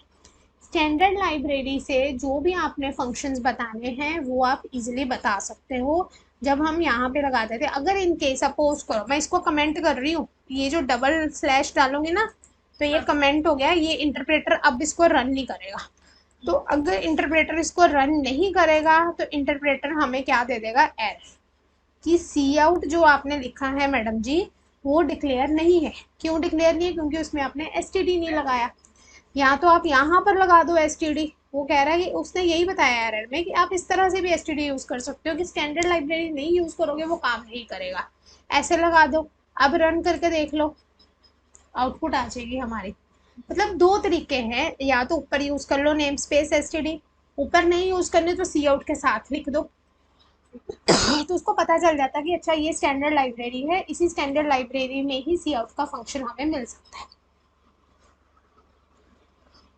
standard library से जो भी आपने फंक्शंस बताने हैं वो आप इजीली बता सकते हो। जब हम यहाँ पे लगाते थे, अगर इन केस सपोज करो मैं इसको कमेंट कर रही हूँ, ये जो डबल स्लैश डालूंगी ना तो ये कमेंट हो गया, ये इंटरप्रेटर अब इसको रन नहीं करेगा। तो अगर इंटरप्रेटर इसको रन नहीं करेगा तो इंटरप्रेटर हमें क्या दे देगा, एरर, कि सी आउट जो आपने लिखा है मैडम जी वो डिक्लेयर नहीं है। क्यों डिक्लेयर नहीं है, क्योंकि उसमें आपने एस टी डी नहीं लगाया। या तो आप यहाँ पर लगा दो एस टी डी, वो कह रहा है कि उसने यही बताया एरर में कि आप इस तरह से भी एस टी डी यूज़ कर सकते हो, कि स्टैंडर्ड लाइब्रेरी नहीं यूज़ करोगे वो काम नहीं करेगा, ऐसे लगा दो। अब रन करके देख लो, आउटपुट आ जाएगी हमारी। मतलब दो तरीके हैं, या तो ऊपर यूज़ कर लो namespace S T D, ऊपर नहीं यूज़ करने तो सी आउट के साथ लिख दो। तो उसको पता चल जाता है कि अच्छा ये स्टैंडर्ड लाइब्रेरी है, इसी स्टैंडर्ड लाइब्रेरी में ही सी आउट का फंक्शन हमें मिल सकता है।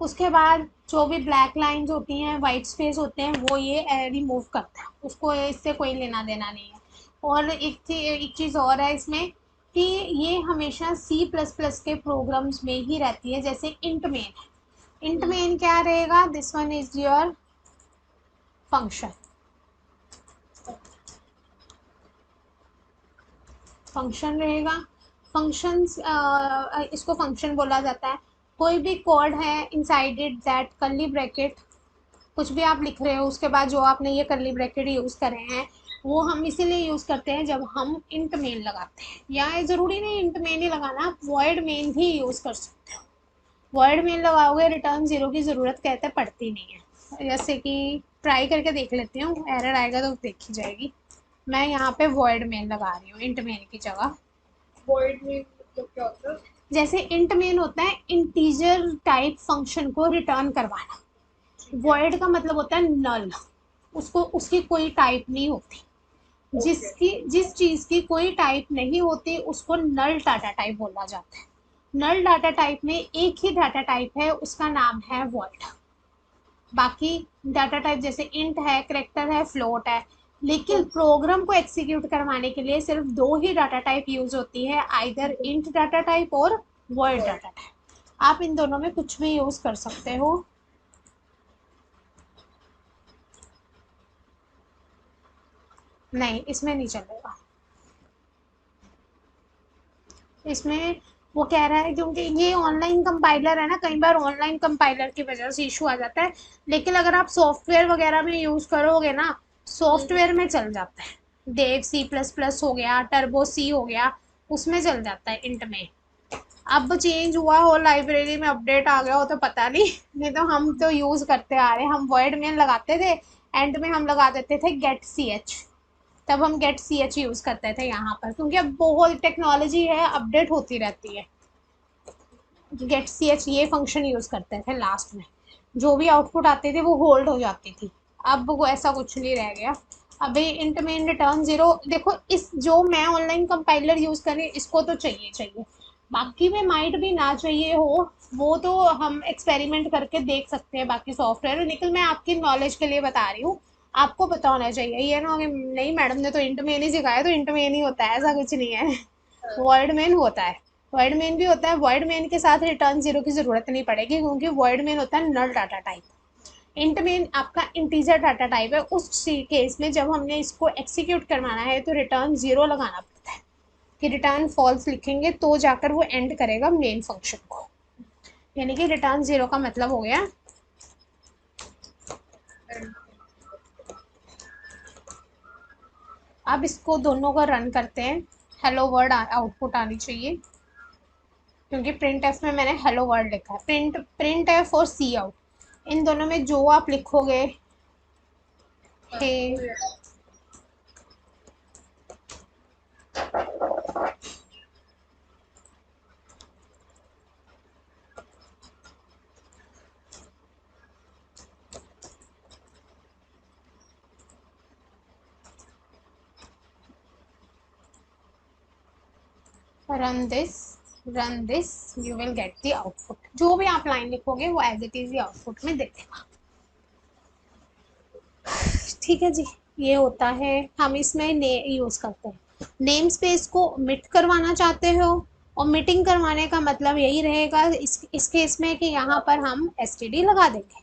उसके बाद जो भी ब्लैक लाइंस होती हैं, वाइट स्पेस होते हैं, वो ये रिमूव करता है, उसको इससे कोई लेना देना नहीं है। और एक चीज़ और है इसमें कि ये हमेशा सी प्लस प्लस के प्रोग्राम्स में ही रहती है, जैसे इंट मेन है। इंट मेन क्या रहेगा, this one is your function. Function रहेगा, फंक्शंस इसको फंक्शन बोला जाता है। कोई भी कोड है inside it that curly bracket, कुछ भी आप लिख रहे हो उसके बाद जो आपने ये कर्ली ब्रैकेट यूज़ करे हैं वो हम इसीलिए यूज़ करते हैं जब हम इंट मेन लगाते हैं। या ज़रूरी नहीं इंट मेन ही लगाना, आप वॉइड मेन भी यूज़ कर सकते हो। वॉइड मेन लगाओगे रिटर्न ज़ीरो की ज़रूरत कहते पड़ती नहीं है। जैसे कि ट्राई करके देख लेती हूँ, एरर आएगा तो देखी जाएगी। मैं यहाँ पे वॉइड मेन लगा रही हूँ इंट मेन की जगह। वॉइड में मतलब क्या होता है? जैसे इंट मेन होता है इंटीजर टाइप फंक्शन को रिटर्न करवाना, ठीक है। वॉइड का मतलब होता है नल, उसको उसकी कोई टाइप नहीं होती। ओके। जिस चीज़ की कोई टाइप नहीं होती उसको नल डाटा टाइप बोला जाता है। नल डाटा टाइप में एक ही डाटा टाइप है, उसका नाम है वॉइड। बाकी डाटा टाइप जैसे इंट है, करेक्टर है, फ्लोट है, लेकिन प्रोग्राम को एग्जीक्यूट करवाने के लिए सिर्फ दो ही डाटा टाइप यूज होती है, आइदर इंट डाटा टाइप और वॉइड वॉइड। Data type. आप इन दोनों में कुछ भी यूज कर सकते हो। नहीं इसमें नहीं चलेगा, इसमें वो कह रहा है क्योंकि ये ऑनलाइन कंपाइलर है ना, कई बार ऑनलाइन कंपाइलर की वजह से इशू आ जाता है। लेकिन अगर आप सॉफ्टवेयर वगैरह में यूज़ करोगे ना, सॉफ्टवेयर में चल जाता है। देव सी प्लस प्लस हो गया, टर्बो सी हो गया, उसमें चल जाता है इंट में। अब चेंज हुआ हो, लाइब्रेरी में अपडेट आ गया हो तो पता नहीं, नहीं तो हम तो यूज़ करते आ रहे हैं। हम वर्ड में लगाते थे, एंड में हम लगा देते थे गेट सी एच, तब हम गेट सी एच यूज़ करते थे यहाँ पर, क्योंकि अब बहुत टेक्नोलॉजी है, अपडेट होती रहती है। गेट सी एच ये फंक्शन यूज़ करते थे लास्ट में, जो भी आउटपुट आते थे वो होल्ड हो जाती थी। अब वो ऐसा कुछ नहीं रह गया। अभी इंट मेन रिटर्न जीरो, देखो इस जो मैं ऑनलाइन कंपाइलर यूज़ करें इसको तो चाहिए चाहिए, बाकी में माइट भी ना चाहिए हो, वो तो हम एक्सपेरिमेंट करके देख सकते हैं बाकी सॉफ्टवेयर। लेकिन मैं आपकी नॉलेज के लिए बता रही हूँ, आपको पता होना चाहिए। ये ना हो कि नहीं मैडम ने तो इंट मेन ही सिखाया तो इंट मेन ही होता है, ऐसा कुछ नहीं है। वर्ड मेन होता है, वर्ड मेन भी होता है। वर्ड मेन के साथ रिटर्न जीरो की जरूरत नहीं पड़ेगी, क्योंकि वर्ड मेन होता है नल डाटा टाइप। इंट मेन आपका इंटीजर डाटा टाइप है। उस केस में जब हमने इसको एक्सिक्यूट करवाना है तो रिटर्न जीरो लगाना पड़ता है, कि रिटर्न फॉल्स लिखेंगे तो जाकर वो एंड करेगा मेन फंक्शन को। यानी कि रिटर्न जीरो का मतलब हो गया। अब इसको दोनों को रन करते हैं, हेलो वर्ड आउटपुट आनी चाहिए, क्योंकि प्रिंट एफ में मैंने हेलो वर्ड लिखा है। प्रिंट एफ और सी आउट, इन दोनों में जो आप लिखोगे, हाँ, हे वही है। Run this, run this, you will get the output. जो भी आप लाइन लिखोगे वो एज इट इज आउटपुट में दे देगा। ठीक है जी, ये होता है, हम इसमें यूज करते हैं। नेम स्पेस को ओमिट करवाना चाहते हो, ओमिटिंग करवाने का मतलब यही रहेगा इस केस में कि यहाँ पर हम एसटीडी लगा देंगे।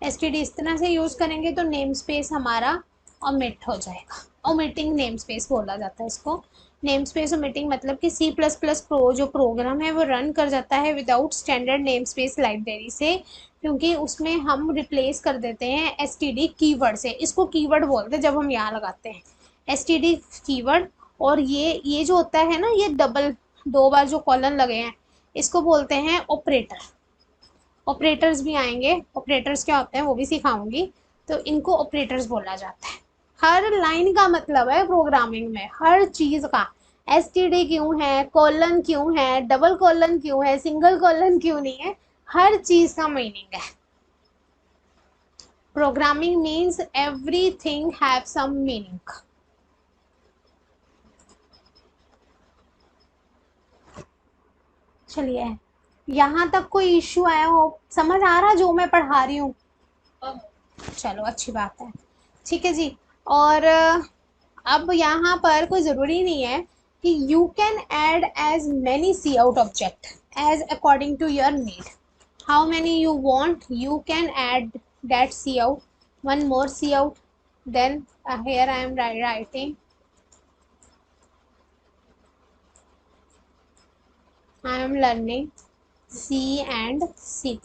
एसटीडी इस तरह से यूज करेंगे तो नेम स्पेस हमारा ओमिट हो जाएगा। ओमिटिंग नेम स्पेस बोला जाता है इसको। नेम स्पेस ओमिटिंग मतलब कि सी प्लस प्लस प्रो जो प्रोग्राम है वो रन कर जाता है without standard name space library से, क्योंकि उसमें हम रिप्लेस कर देते हैं एसटीडी कीवर्ड से। इसको कीवर्ड बोलते हैं जब हम यहाँ लगाते हैं एसटीडी कीवर्ड। और ये जो होता है ना, ये डबल दो बार जो कॉलन लगे हैं इसको बोलते हैं ऑपरेटर। ऑपरेटर्स भी आएंगे, ऑपरेटर्स क्या होते हैं वो भी सिखाऊंगी। तो इनको ऑपरेटर्स बोला जाता है। हर लाइन का मतलब है प्रोग्रामिंग में हर चीज का। एसटीडी क्यों है, कॉलन क्यों है, डबल कॉलन क्यों है, सिंगल कॉलन क्यों नहीं है, हर चीज का मीनिंग है। Programming means everything have some meaning. चलिए, यहाँ तक कोई इश्यू आया हो, समझ आ रहा जो मैं पढ़ा रही हूँ? चलो अच्छी बात है। ठीक है जी। और अब यहाँ पर कोई ज़रूरी नहीं है कि you can add as many cout object as according to your need. How many you want, you can add that cout, one more cout. Then here I am writing, I am learning C and C++,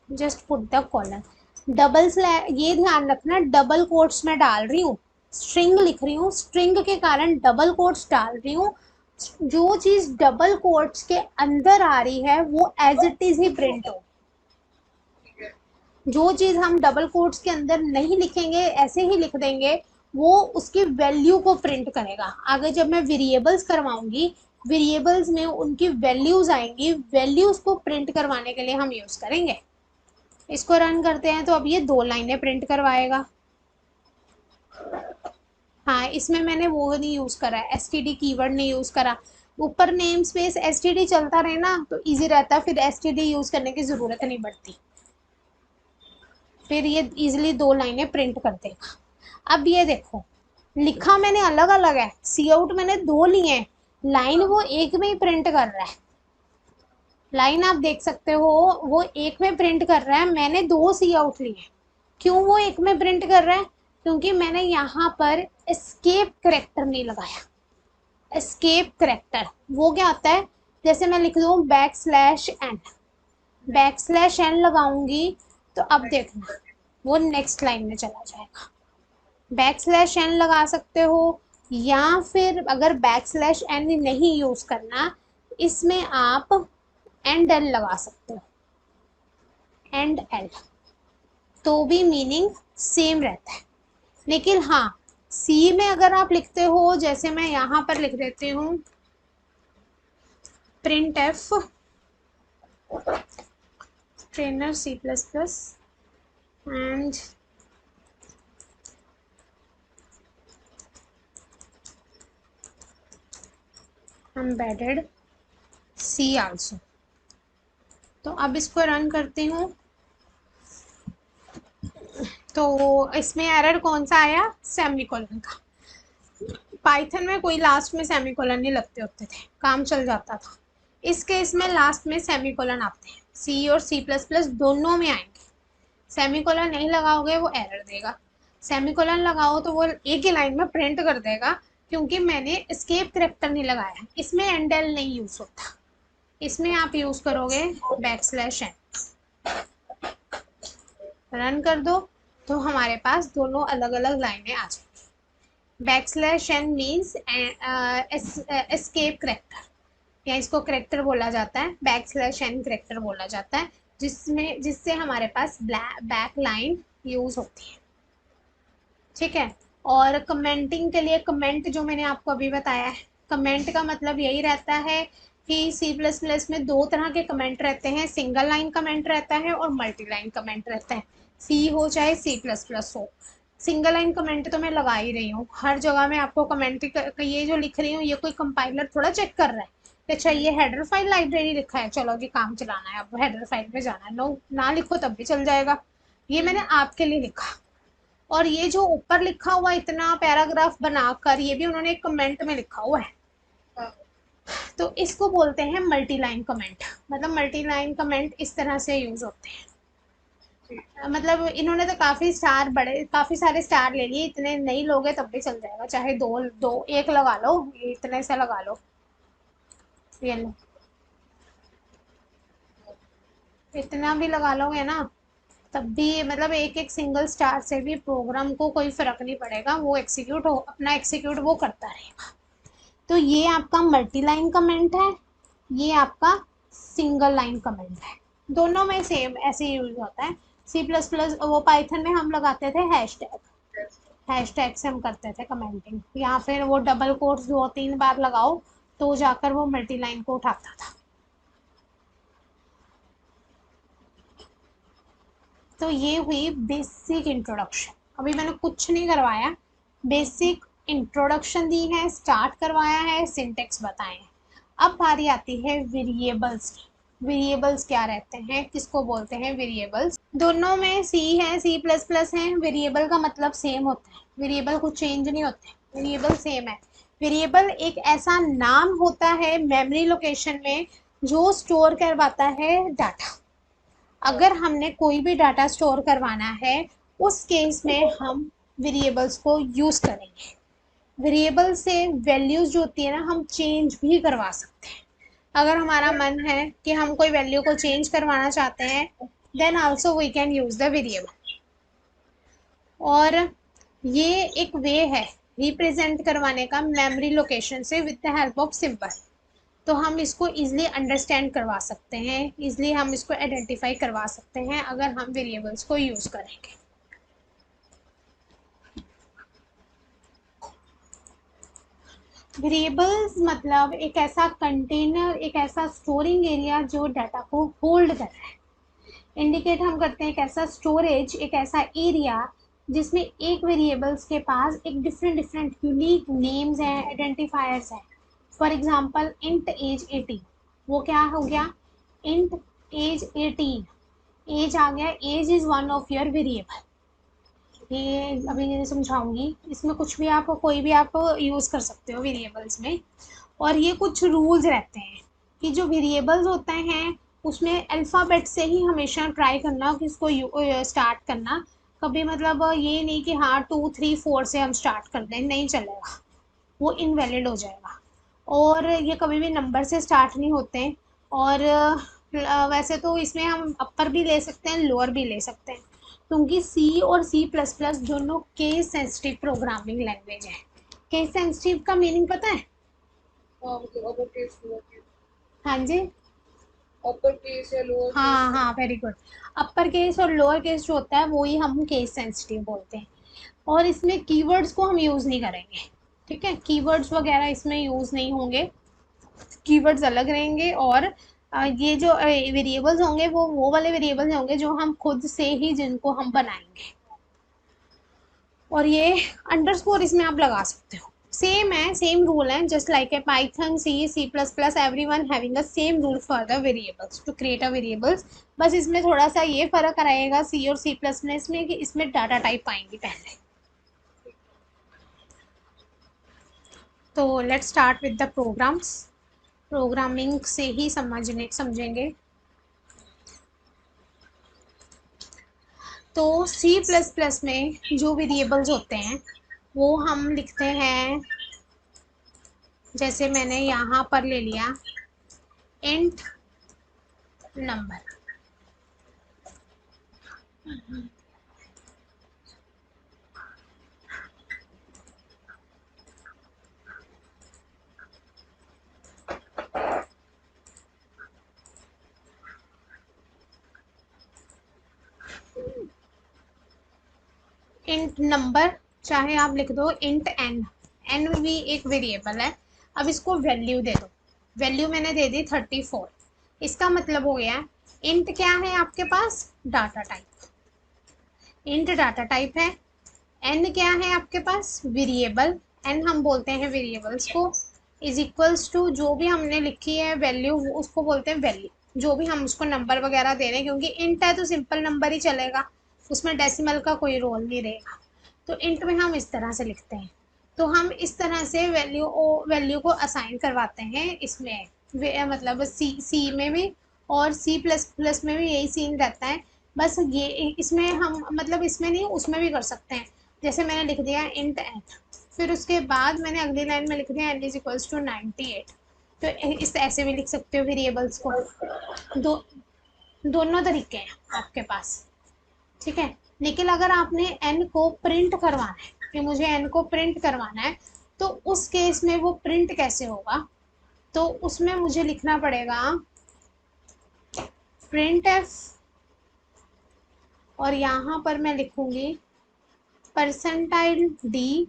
just put the colon। Double slash, ये ध्यान रखना double quotes में डाल रही हूँ, string लिख रही हूँ, स्ट्रिंग के कारण डबल कोट्स डाल रही हूँ। जो चीज डबल कोट्स के अंदर आ रही है वो as it is he print हो। जो चीज हम डबल कोट्स के अंदर नहीं लिखेंगे, ऐसे ही लिख देंगे, वो उसकी वैल्यू को प्रिंट करेगा। आगे जब मैं वेरिएबल्स करवाऊंगी, वेरिएबल्स में उनकी वैल्यूज आएंगी, वैल्यूज को प्रिंट करवाने के लिए हम यूज करेंगे। इसको रन करते हैं तो अब ये 2 लाइनें प्रिंट करवाएगा। हाँ, इसमें मैंने वो नहीं यूज करा है, एसटीडी कीवर्ड नहीं यूज करा। ऊपर नेम स्पेस एसटीडी चलता रहे ना तो इजी रहता, फिर एसटीडी यूज करने की जरूरत नहीं पड़ती, फिर ये इजिली 2 लाइनें प्रिंट कर देगा। अब ये देखो, लिखा मैंने अलग अलग है, सी आउट मैंने 2 लिए हैं, लाइन वो एक में ही प्रिंट कर रहा है। लाइन आप देख सकते हो वो एक में प्रिंट कर रहा है, मैंने 2 सी आउट लिए। क्यों वो एक में प्रिंट कर रहा है? क्योंकि मैंने यहाँ पर एस्केप करेक्टर नहीं लगाया। एस्केप करेक्टर वो क्या होता है, जैसे मैं लिख दूँ \n, \n लगाऊंगी तो अब देखना वो नेक्स्ट लाइन में चला जाएगा। \n लगा सकते हो, या फिर अगर \n नहीं यूज करना, इसमें आप &l लगा सकते हो, &l, तो भी मीनिंग सेम रहता है। लेकिन हाँ, सी में अगर आप लिखते हो, जैसे मैं यहाँ पर लिख देती हूँ printf trainer C++ and embedded C also, तो अब इसको रन करती हूँ तो इसमें एरर कौन सा आया, सेमीकोलन का। पाइथन में कोई लास्ट में सेमीकोलन नहीं लगते होते थे, काम चल जाता था। इस केस में लास्ट में सेमीकोलन आते हैं, सी और C++ दोनों में आएंगे। सेमीकोलन नहीं लगाओगे वो एरर देगा, सेमीकोलन लगाओ तो वो एक ही लाइन में प्रिंट कर देगा, क्योंकि मैंने एस्केप करेक्टर नहीं लगाया। इसमें &l नहीं यूज होता, इसमें आप यूज करोगे \n। रन कर दो तो हमारे पास दोनों अलग अलग लाइनें आ जाएंगी। \n मीन्स एस्केप करेक्टर, या इसको करेक्टर बोला जाता है, \n करेक्टर बोला जाता है, जिससे हमारे पास बैक लाइन यूज होती है। ठीक है। और कमेंटिंग के लिए, कमेंट जो मैंने आपको अभी बताया है, कमेंट का मतलब यही रहता है कि C++ में 2 तरह के कमेंट रहते हैं, सिंगल लाइन कमेंट रहता है और मल्टी लाइन कमेंट रहता है, C हो चाहे C++ हो। सिंगल लाइन कमेंट तो मैं लगा ही रही हूँ हर जगह में, आपको कमेंट ये जो लिख रही हूँ ये कोई कंपाइलर थोड़ा चेक कर रहा है, कि अच्छा ये हेडर फाइल लाइब्रेरी लिखा है, चलो जी काम चलाना है, अब हेडर फाइल पे जाना है। नो, ना लिखो तब भी चल जाएगा। ये मैंने आपके लिए लिखा। और ये जो ऊपर लिखा हुआ इतना पैराग्राफ बनाकर, ये भी उन्होंने एक कमेंट में लिखा हुआ है। हाँ। तो इसको बोलते हैं मल्टी लाइन कमेंट। मतलब मल्टी लाइन कमेंट इस तरह से यूज होते हैं। ठीक। मतलब इन्होंने तो काफी सारे स्टार ले लिए, इतने नहीं लोगे तब भी चल जाएगा, चाहे दो दो एक लगा लो, ये इतने से लगा लो, ये लो, इतना भी लगा लोगे ना तब भी मतलब एक एक सिंगल स्टार से भी प्रोग्राम को कोई फर्क नहीं पड़ेगा, वो अपना एग्जीक्यूट वो करता रहेगा। तो ये आपका मल्टी लाइन कमेंट है, ये आपका सिंगल लाइन कमेंट है। दोनों में सेम ऐसे यूज होता है। सी प्लस प्लस वो पाइथन में हम लगाते थे हैशटैग, हैशटैग से हम करते थे कमेंटिंग, या फिर वो डबल कोट्स 2-3 बार लगाओ तो जाकर वो मल्टी लाइन को उठाता था। तो ये हुई बेसिक इंट्रोडक्शन। अभी मैंने कुछ नहीं करवाया, बेसिक इंट्रोडक्शन दी है, स्टार्ट करवाया है, सिंटेक्स बताए हैं। अब बारी आती है वेरिएबल्स की। वेरिएबल्स क्या रहते हैं, किसको बोलते हैं वेरिएबल्स? दोनों में सी है, सी प्लस प्लस है, वेरिएबल का मतलब सेम होता है, वेरिएबल कुछ चेंज नहीं होते, वेरिएबल सेम है। वेरिएबल एक ऐसा नाम होता है मेमोरी लोकेशन में जो स्टोर करवाता है डाटा। अगर हमने कोई भी डाटा स्टोर करवाना है उस केस में हम वेरिएबल्स को यूज़ करेंगे। वेरिएबल से वैल्यूज़ जो होती है ना, हम चेंज भी करवा सकते हैं। अगर हमारा मन है कि हम कोई वैल्यू को चेंज करवाना चाहते हैं, then also we can use the variable. और ये एक वे है रिप्रेजेंट करवाने का मेमोरी लोकेशन से with the help of symbol. तो हम इसको इजीली अंडरस्टैंड करवा सकते हैं, इजीली हम इसको आइडेंटिफाई करवा सकते हैं अगर हम वेरिएबल्स को यूज़ करेंगे। वेरिएबल्स मतलब एक ऐसा कंटेनर, एक ऐसा स्टोरिंग एरिया जो डाटा को होल्ड कर रहा है। इंडिकेट हम करते हैं एक ऐसा स्टोरेज, एक ऐसा एरिया जिसमें एक वेरिएबल्स के पास एक डिफरेंट डिफरेंट यूनिक नेम्स हैं, आइडेंटिफायर्स हैं। फॉर एग्जांपल इंट एज 18, वो क्या हो गया, इंट एज 18, एज आ गया, age is one of your variable. ये अभी नहीं समझाऊंगी, इसमें कुछ भी आप कोई भी आप यूज़ कर सकते हो वेरिएबल्स में। और ये कुछ रूल्स रहते हैं कि जो वेरिएबल्स होते हैं उसमें अल्फ़ाबेट से ही हमेशा ट्राई करना कि इसको स्टार्ट करना। कभी मतलब ये नहीं कि हाँ 2 3 4 से हम स्टार्ट कर दें, नहीं चलेगा, वो इनवैलिड हो जाएगा। और ये कभी भी नंबर से स्टार्ट नहीं होते। और वैसे तो इसमें हम अपर भी ले सकते हैं, लोअर भी ले सकते हैं, क्योंकि सी और सी प्लस प्लस दोनों केस सेंसिटिव प्रोग्रामिंग लैंग्वेज है। केस सेंसिटिव का मीनिंग पता है? हाँ, मतलब अपर केस, लोअर केस। हाँ जी, अपर केस या लोअर केस? हाँ हाँ, वेरी गुड। अपर केस और लोअर केस जो होता है वो ही हम केस सेंसिटिव बोलते हैं। और इसमें कीवर्ड्स को हम यूज़ नहीं करेंगे, ठीक है, कीवर्ड्स वगैरह इसमें यूज़ नहीं होंगे, कीवर्ड्स अलग रहेंगे। और ये जो वेरिएबल्स होंगे वो वाले वेरिएबल्स होंगे जो हम खुद से ही जिनको हम बनाएंगे। और ये अंडरस्कोर इसमें आप लगा सकते हो, सेम है, सेम रूल है, just like a Python, C, C plus plus, everyone having the same rule for the variables to create a variables. बस इसमें थोड़ा सा ये फर्क रहेगा सी और सी प्लस प्लस में कि इसमें डाटा टाइप आएंगी पहले। तो let's start with the programs. Programming से ही समझेंगे। तो सी प्लस प्लस में जो वेरिएबल्स होते हैं वो हम लिखते हैं, जैसे मैंने यहाँ पर ले लिया इंट नंबर। इंट नंबर, चाहे आप लिख दो इंट एन, एन भी एक वेरिएबल है। अब इसको वैल्यू दे दो, वैल्यू मैंने दे दी 34। इसका मतलब हो गया इंट क्या है आपके पास, data type, int data type है। एन क्या है आपके पास, वेरिएबल, एन हम बोलते हैं वेरिएबल्स को। इज इक्वल्स टू जो भी हमने लिखी है वैल्यू उसको बोलते हैं वैल्यू, जो भी हम उसको नंबर वगैरह दे रहे हैं, क्योंकि इंट है तो सिंपल नंबर ही चलेगा, उसमें डेसिमल का कोई रोल नहीं रहेगा। तो इंट में हम इस तरह से लिखते हैं। तो हम इस तरह से वैल्यू को असाइन करवाते हैं इसमें, मतलब सी में भी और सी प्लस प्लस में भी यही सीन रहता है। बस ये इसमें हम मतलब इसमें नहीं उसमें भी कर सकते हैं। जैसे मैंने लिख दिया इंट एन, फिर उसके बाद मैंने अगली लाइन में लिख दिया एन इज इक्वल्स टू 98। तो इस ऐसे भी लिख सकते हो वेरिएबल्स को। दो दोनों तरीके हैं आपके पास, ठीक है। लेकिन अगर आपने एन को प्रिंट करवाना है कि मुझे एन को प्रिंट करवाना है, तो उस केस में वो प्रिंट कैसे होगा, तो उसमें मुझे लिखना पड़ेगा प्रिंट एफ, और यहाँ पर मैं लिखूंगी परसेंटाइल डी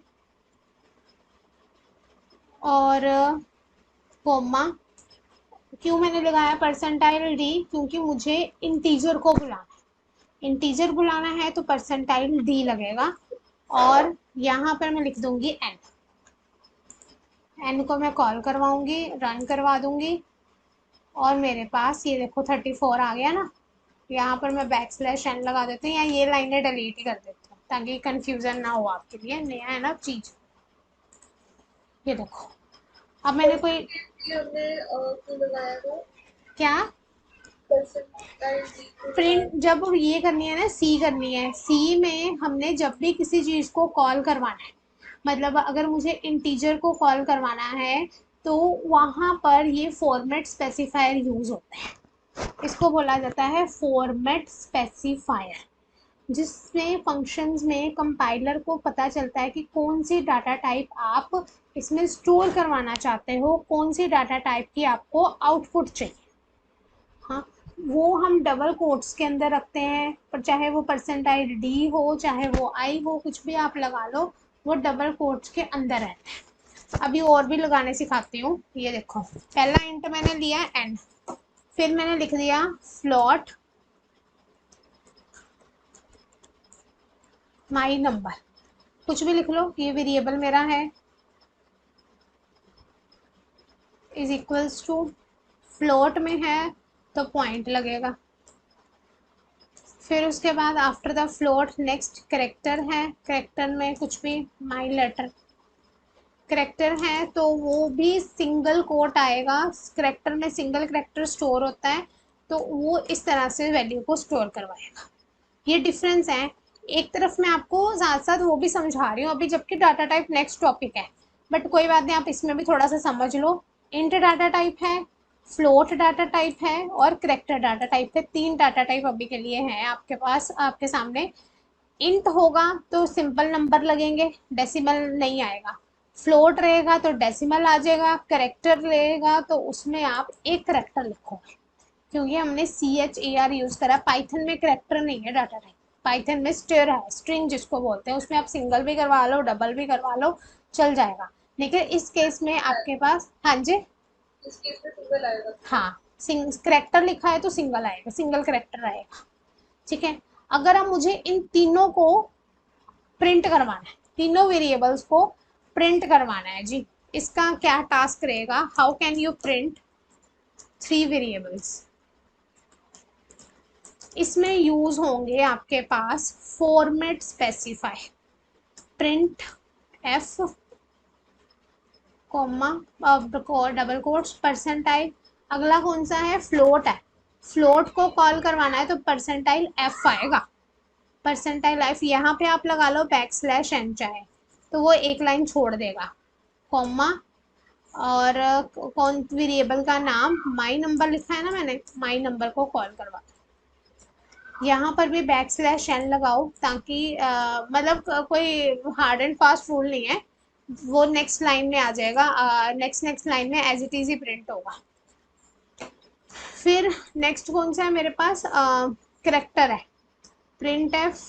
और कोमा। क्यों मैंने लगाया परसेंटाइल डी, क्योंकि मुझे इंटीजर को बुलाना है, इंटीजर बुलाना है तो परसेंटाइल डी लगेगा। और यहाँ पर मैं लिख दूंगी एन, एन को मैं कॉल करवाऊंगी, रन करवा दूंगी, और मेरे पास ये देखो 34 आ गया ना। यहाँ पर मैं बैक स्लैश एन लगा देती हूँ, या ये लाइनें डिलीट ही कर देती हूँ ताकि कंफ्यूजन ना हो आपके लिए, नया है ना चीज। ये देखो अब मैंने कोई हमने क्यों लगाया था? क्या परसेंटाइल डी क्यों लगाया प्रिंट, जब ये करनी है ना सी करनी है, सी में हमने जब भी किसी चीज को कॉल करवाना है, मतलब अगर मुझे इंटीजर को कॉल करवाना है, तो वहां पर ये फॉर्मेट स्पेसिफायर यूज होता है। इसको बोला जाता है फॉर्मेट स्पेसिफायर, जिसमें फंक्शंस में कंपाइलर को पता चलता है कि कौन सी डाटा टाइप आप इसमें स्टोर करवाना चाहते हो, कौन सी डाटा टाइप की आपको आउटपुट चाहिए। हाँ, वो हम डबल कोट्स के अंदर रखते हैं, पर चाहे वो परसेंटाइल डी हो चाहे वो आई हो, कुछ भी आप लगा लो, वो डबल कोट्स के अंदर रहते हैं। अभी और भी लगाने सिखाती हूँ। ये देखो पहला इंट मैंने लिया एन, फिर मैंने लिख दिया फ्लॉट माई नंबर, कुछ भी लिख लो, ये वेरिएबल मेरा है, इज इक्वल्स टू फ्लोट में है तो पॉइंट लगेगा। फिर उसके बाद after the float next character है, करेक्टर में कुछ भी माई लेटर, करेक्टर है तो वो भी सिंगल कोट आएगा, करेक्टर में सिंगल करेक्टर स्टोर होता है, तो वो इस तरह से वैल्यू को स्टोर करवाएगा। ये डिफरेंस है। एक तरफ मैं आपको साथ साथ वो भी समझा रही हूँ अभी, जबकि डाटा टाइप नेक्स्ट टॉपिक है, बट कोई बात नहीं, आप इसमें भी थोड़ा सा समझ लो। इंट डाटा टाइप है, फ्लोट डाटा टाइप है और करेक्टर डाटा टाइप है, तीन डाटा टाइप अभी के लिए हैं आपके पास, आपके सामने। इंट होगा तो सिंपल नंबर लगेंगे, डेसिमल नहीं आएगा। फ्लोट रहेगा तो डेसिमल आ जाएगा, करेक्टर रहेगा तो उसमें आप एक करेक्टर लिखोगे, क्योंकि हमने C H A R use करा। पाइथन में करेक्टर नहीं है डाटा टाइप, पाइथन में स्ट्रिंग है, स्ट्रिंग जिसको बोलते हैं, उसमें आप सिंगल भी करवा लो डबल भी करवा लो चल जाएगा। लेकिन इस केस में आपके पास, हाँ जी, इस केस में सिंगल आएगा। हाँ, करेक्टर लिखा है तो सिंगल आएगा, सिंगल करेक्टर आएगा, ठीक है। अगर हम मुझे इन तीनों को प्रिंट करवाना है, तीनों वेरिएबल्स को प्रिंट करवाना है जी, इसका क्या टास्क रहेगा, how can you print three variables. इसमें यूज होंगे आपके पास format specify, print F comma double quotes percentile. अगला कौन सा है, फ्लोट है, फ्लोट को कॉल करवाना है तो परसेंटाइल एफ आएगा, परसेंटाइल एफ यहाँ पे आप लगा लो बैक स्लैश एन चाहे तो वो एक लाइन छोड़ देगा, कॉमा, और कौन वेरिएबल का नाम माई नंबर लिखा है ना मैंने, माई नंबर को कॉल करवा, यहाँ पर भी बैक स्लैश एन लगाओ ताकि मतलब कोई हार्ड एंड फास्ट रूल नहीं है, वो नेक्स्ट लाइन में आ जाएगा, नेक्स्ट लाइन में as it is he print होगा। फिर नेक्स्ट कौन सा है मेरे पास, करेक्टर है, printf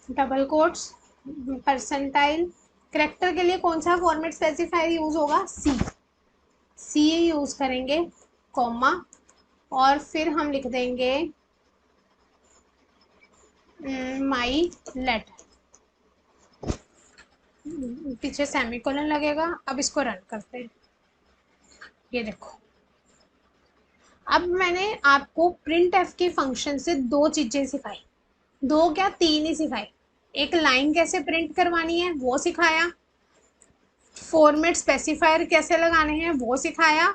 double quotes percentile. Character के लिए कौन सा फॉर्मेट स्पेसिफायर यूज होगा, सी, सी यूज करेंगे, कॉमा, और फिर हम लिख देंगे माई लेटर, पीछे सेमीकोलन लगेगा। अब इसको रन करते हैं। ये देखो, अब मैंने आपको प्रिंट एफ के फंक्शन से दो चीजें सिखाई, दो क्या तीन ही सिखाई। एक लाइन कैसे प्रिंट करवानी है वो सिखाया, फॉर्मेट स्पेसिफायर कैसे लगाने हैं वो सिखाया,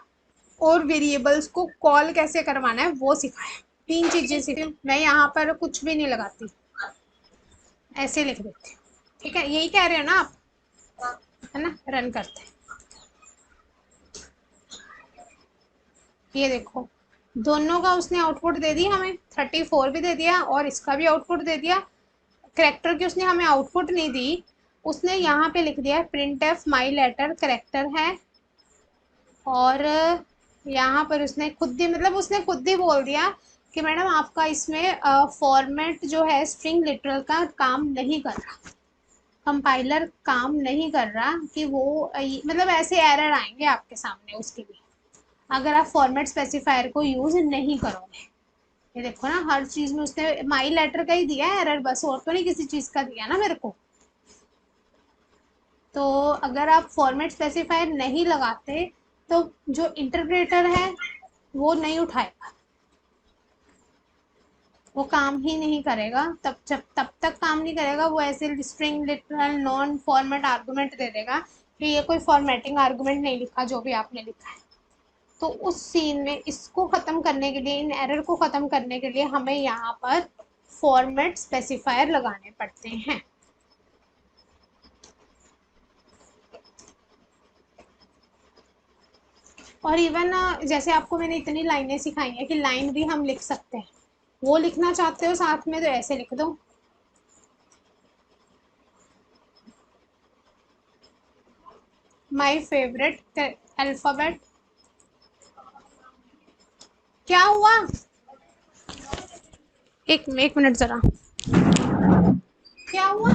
और वेरिएबल्स को कॉल कैसे करवाना है वो सिखाया। तीन चीजें सीखी। मैं यहाँ पर कुछ भी नहीं लगाती, ऐसे लिख देती हूँ। ठीक है, यही कह रहे हो ना आप, है ना? रन करते हैं। ये देखो, दोनों का उसने आउटपुट दे दी हमें, 34 भी दे दिया और इसका भी आउटपुट दे दिया। करेक्टर की उसने हमें आउटपुट नहीं दी, उसने यहाँ पे लिख दिया printf my letter character है, और यहाँ पर उसने खुद ही, मतलब उसने खुद ही बोल दिया कि मैडम आपका इसमें फॉर्मेट जो है स्ट्रिंग लिटरल का काम नहीं कर रहा, कंपाइलर काम नहीं कर रहा, कि वो मतलब ऐसे एरर आएंगे आपके सामने उसके लिए अगर आप फॉर्मेट स्पेसिफायर को यूज नहीं करोगे। ये देखो ना, हर चीज में उसने माई लेटर का ही दिया है एरर, बस और तो नहीं किसी चीज का दिया ना मेरे को। तो अगर आप फॉर्मेट स्पेसिफायर नहीं लगाते तो जो इंटरप्रेटर है वो नहीं उठाएगा, वो काम ही नहीं करेगा। तब तक काम नहीं करेगा, वो ऐसे string literal non format argument दे देगा कि ये कोई फॉर्मेटिंग आर्गुमेंट नहीं लिखा जो भी आपने लिखा है। तो उस सीन में इसको ख़त्म करने के लिए, इन एरर को ख़त्म करने के लिए हमें यहाँ पर फॉर्मेट स्पेसिफायर लगाने पड़ते हैं। और इवन जैसे आपको मैंने इतनी लाइनें सिखाई हैं कि लाइन भी हम लिख सकते हैं, वो लिखना चाहते हो साथ में तो ऐसे लिख दो, माई फेवरेट अल्फ़ाबेट। क्या हुआ? एक मिनट ज़रा, क्या हुआ?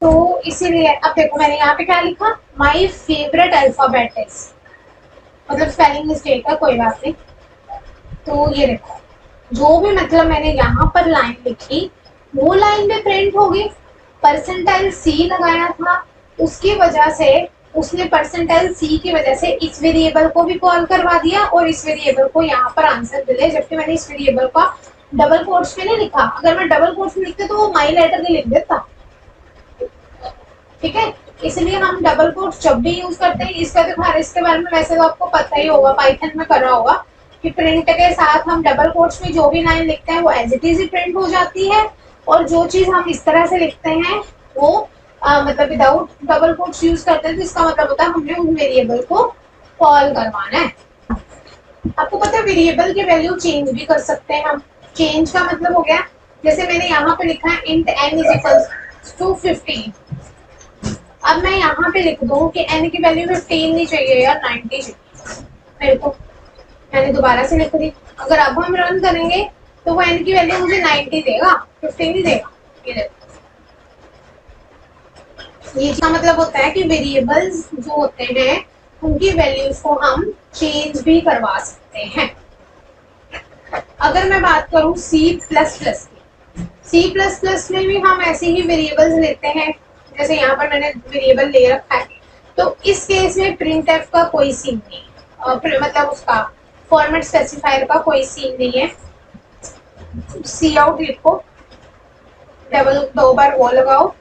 तो इसीलिए अब देखो मैंने यहाँ पे क्या लिखा, माई फेवरेट अल्फ़ाबेट इज, मतलब स्पेलिंग मिस्टेक है, कोई बात नहीं। तो ये देखो, जो भी मतलब मैंने यहाँ पर लाइन लिखी वो लाइन में प्रिंट होगी। परसेंटाइल सी लगाया था, उसकी वजह से उसने परसेंटाइल सी की वजह से इस वेरिएबल को भी कॉल करवा दिया और इस वेरिएबल को यहाँ पर आंसर मिले, जबकि मैंने इस वेरिएबल का डबल कोट्स में नहीं लिखा। अगर मैं डबल कोट्स में लिखते तो वो माई लेटर नहीं लिख देता। ठीक है, इसलिए हम डबल कोट्स जब भी यूज करते हैं, इसका तो खैर इसके बारे में वैसे तो आपको पता ही होगा, पाइथन में कर रहा होगा कि प्रिंट के साथ हम डबल कोट्स में जो भी लाइन लिखते हैं वो as it is he print हो जाती है, और जो चीज हम इस तरह से लिखते हैं वो मतलब विदाउट डबल कोट्स यूज करते हैं, तो इसका मतलब होता है हमने उस वेरिएबल को कॉल करवाना है। आपको पता है वेरिएबल की वैल्यू चेंज भी कर सकते हैं हम। चेंज का मतलब हो गया, जैसे मैंने यहाँ पे लिखा है int n is equals to 15, अब मैं यहाँ पे लिख दूँ कि n की वैल्यू 15 नहीं चाहिए यार, 90 चाहिए मेरे को, मैंने दोबारा से लिख दी। अगर अब हम रन करेंगे तो वो n की वैल्यू मुझे 90 देगा, 15 नहीं देगा। ये देखो, ये इसका मतलब होता है कि वेरिएबल्स जो होते हैं उनकी वैल्यूज को हम चेंज भी करवा सकते हैं। अगर मैं बात करूँ C++ C++ में भी हम ऐसे ही वेरिएबल्स लेते हैं, जैसे यहाँ पर मैंने वेरिएबल ले रखा है। तो इस केस में प्रिंट एफ का कोई सीन नहीं, मतलब उसका फॉर्मेट स्पेसिफायर का कोई सीन नहीं है। सी आउट लिखो, डबल दो बार वो लगाओ,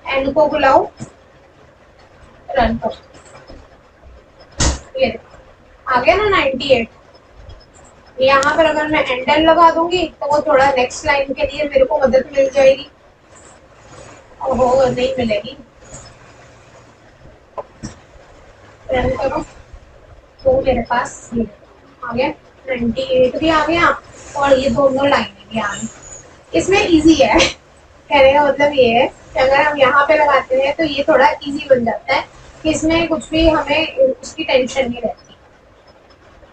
एंड को बुलाओ, रन करो, ये आ गया ना 98। यहाँ पर अगर मैं एंडल लगा दूंगी तो वो थोड़ा नेक्स्ट लाइन के लिए मेरे को मदद मिल जाएगी, ओहो नहीं मिलेगी। रन करो तो मेरे पास ये आ गया, 98 भी आ गया और ये दोनों लाइनें भी आ गई। इसमें इजी है, कहने का मतलब ये है कि अगर हम यहाँ पे लगाते हैं तो ये थोड़ा इजी बन जाता है कि इसमें कुछ भी हमें उसकी टेंशन नहीं रहती।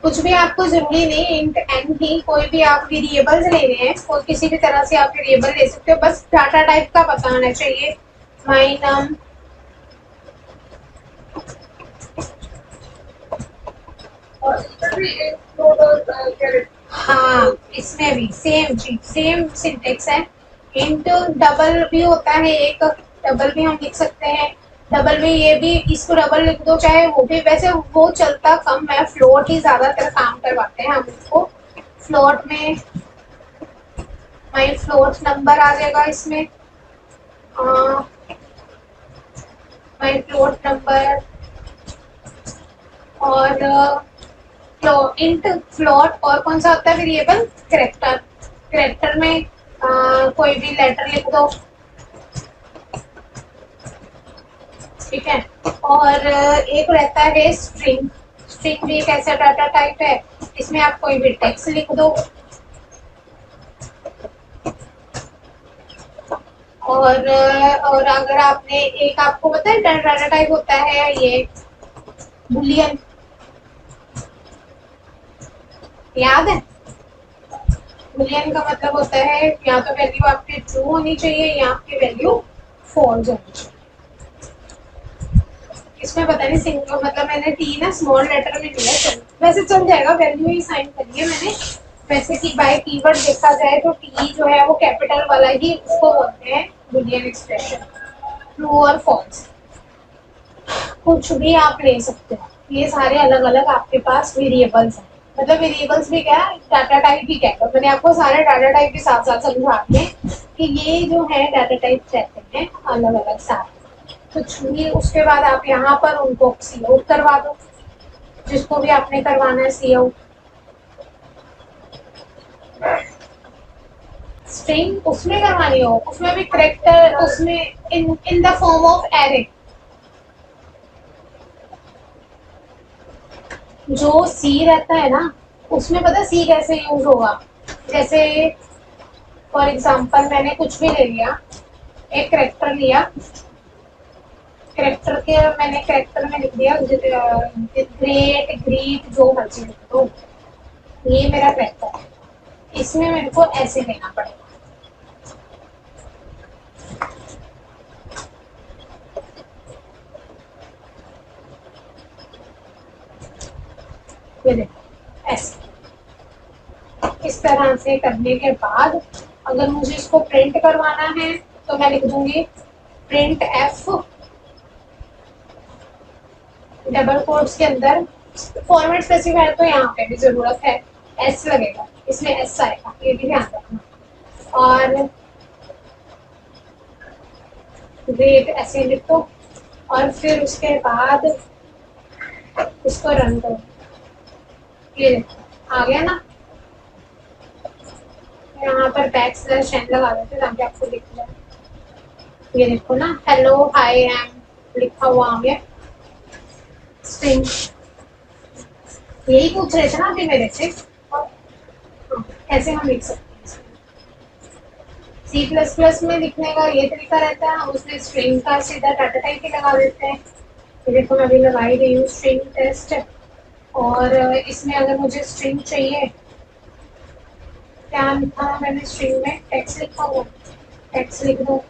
कुछ भी आपको जरूरी नहीं इंट एन ही, कोई भी आप वेरिएबल्स ले रहे हैं, कोई किसी भी तरह से आप वेरिएबल ले सकते हो, बस डाटा टाइप का पता होना चाहिए। माई नम और इसमें भी एक फ्लोट और कैरेट। हाँ, इसमें भी सेम चीज, सेम सिंटेक्स है। इंट डबल भी होता है, एक डबल भी हम लिख सकते हैं। डबल में ये भी, इसको डबल लिख दो चाहे वो भी, वैसे वो चलता कम है, फ्लोट ही ज्यादातर काम करवाते हैं हम इसको। फ्लोट में माई फ्लोट नंबर आ जाएगा इसमें, माई फ्लोट नंबर। और इंट फ्लोट और कौन सा होता है वेरिएबल, करेक्टर। करेक्टर में कोई भी लेटर लिख दो, ठीक है। और एक रहता है स्ट्रिंग। स्ट्रिंग भी एक ऐसा डाटा टाइप है, इसमें आप कोई भी टेक्स्ट लिख दो। और अगर आपने, एक आपको पता है डाटा टाइप होता है ये बुलियन, याद है? बुलियन का मतलब होता है या तो वैल्यू आपकी ट्रू होनी चाहिए या आपकी वैल्यू फॉल्स होनी चाहिए। इसमें पता नहीं सिंगल, मतलब मैंने टी ना स्मॉल लेटर में लिया, चल वैसे चल जाएगा, वैल्यू ही साइन करी है मैंने। वैसे कि बाय कीवर्ड देखा जाए तो टी जो है वो कैपिटल वाला ही उसको बोलते हैं बुलियन एक्सप्रेशन, ट्रू और फॉल्स। कुछ भी आप ले सकते हो, ये सारे अलग अलग आपके पास वेरिएबल्स हैं। मतलब वेरिएबल्स भी क्या, डाटा टाइप भी कहते हैं। मैंने आपको सारे डाटा टाइप के साथ साथ समझा दिए कि ये जो है डाटा टाइप कहते हैं अलग अलग सारे। कुछ भी उसके बाद आप यहाँ पर उनको सी आउट करवा दो, जिसको भी आपने करवाना है सी आउट। स्ट्रिंग उसमें करवानी हो, उसमें भी करेक्टर, उसमें in the form of array. जो सी रहता है ना, उसमें पता सी कैसे यूज होगा, जैसे फॉर एग्जांपल मैंने कुछ भी ले लिया, एक करेक्टर लिया, करेक्टर के मैंने करेक्टर में लिख दिया ग्रेट, ग्रीट, जो मर्जी लिख दो, ये मेरा करेक्टर है। इसमें मेरे को ऐसे लेना पड़ेगा, ये देखो ऐसे। इस तरह से करने के बाद अगर मुझे इसको प्रिंट करवाना है तो मैं लिख दूंगी प्रिंट एफ, डबल कोट्स के अंदर फॉर्मेट स्पेसिफायर तो यहाँ पे भी जरूरत है, एस लगेगा, इसमें एस आएगा, ये भी ध्यान रखना। और ग्रेट ऐसे लिखो और फिर उसके बाद इसको रन करो, ये देखो आ गया ना। यहाँ पर बैक स्लैश एन लगा देते ताकि आपको दिख जाए, ये देखो ना, हेलो हाय एम लिखा हुआ आ गया। स्ट्रिंग यही पूछ रहे थे ना अभी मेरे से, कैसे हम लिख सकते हैं। सी प्लस प्लस में लिखने का ये तरीका रहता है, हम उसमें स्ट्रिंग का सीधा डाटा टाइप ही लगा देते हैं। ये देखो मैं अभी लगा ही रही हूँ स्ट्रिंग टेस्ट। और इसमें अगर मुझे स्ट्रिंग चाहिए, क्या लिखा है मैंने स्ट्रिंग में, टेक्स्ट लिखा हुआ, टेक्स्ट लिख दो।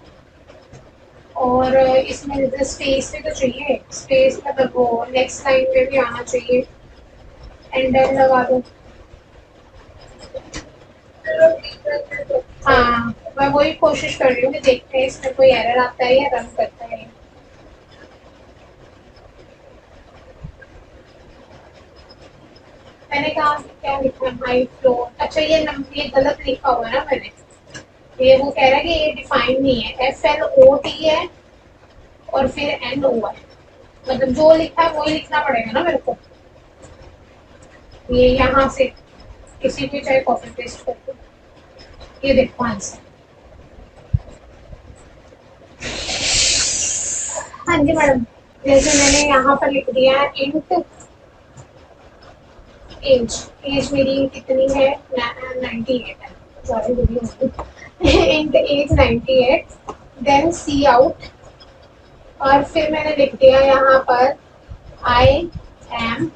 और इसमें स्पेस भी तो चाहिए, स्पेस मतलब वो नेक्स्ट लाइन में भी आना चाहिए, एंडर लगा दो। हाँ, मैं वही कोशिश कर रही हूँ कि देखते हैं इसमें कोई एरर आता है या रन करता है। मैंने कहा क्या लिखा है, माई फ्लो, अच्छा ये गलत लिखा हुआ है ना मैंने, ये वो कह रहा है कि ये डिफाइन नहीं है, FLOT है और फिर NO है, मतलब जो लिखा है वही लिखना पड़ेगा ना मेरे को। ये यहाँ से किसी भी चाहे कॉपी पेस्ट कर दो, ये देखो आंसर। हाँ जी मैडम, जैसे मैंने यहाँ पर लिख दिया है इंट एज, एज मेरी कितनी है 98 है, सॉरी इंट एज 98, देन सी आउट। और फिर मैंने लिख दिया यहाँ पर आई एम,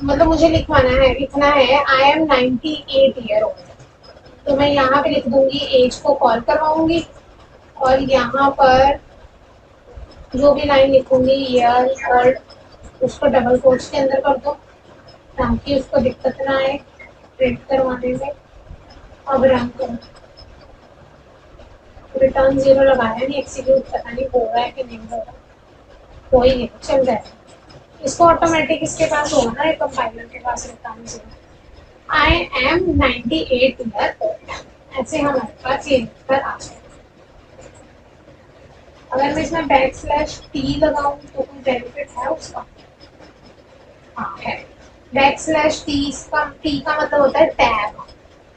मतलब मुझे लिखना है आई एम 98 ईयर ओल्ड, तो मैं यहाँ पे लिख दूंगी एज को कॉल करवाऊंगी और यहाँ पर जो भी लाइन लिखूंगी ईयर ओल्ड उसको डबल कोट्स के अंदर कर दो। ताकि उसको दिक्कत ना आए प्रिंट करवाने में। अब रन करो, रिटर्न 0 लगाया नहीं, एक्सीक्यूट पता नहीं हो रहा है कि नहीं हो रहा, कोई नहीं चल जाएगा। इसको ऑटोमेटिक इसके पास होगा ना, कंपाइलर के पास return 0। I am 98 year old, ऐसे हमारे पास ये लिखकर आ जाएगा। अगर मैं इसमें बैक स्लैश टी लगाऊं तो कोई बेनिफिट है उसका? हाँ है। बैक स्लैश टी का मतलब होता है टैब,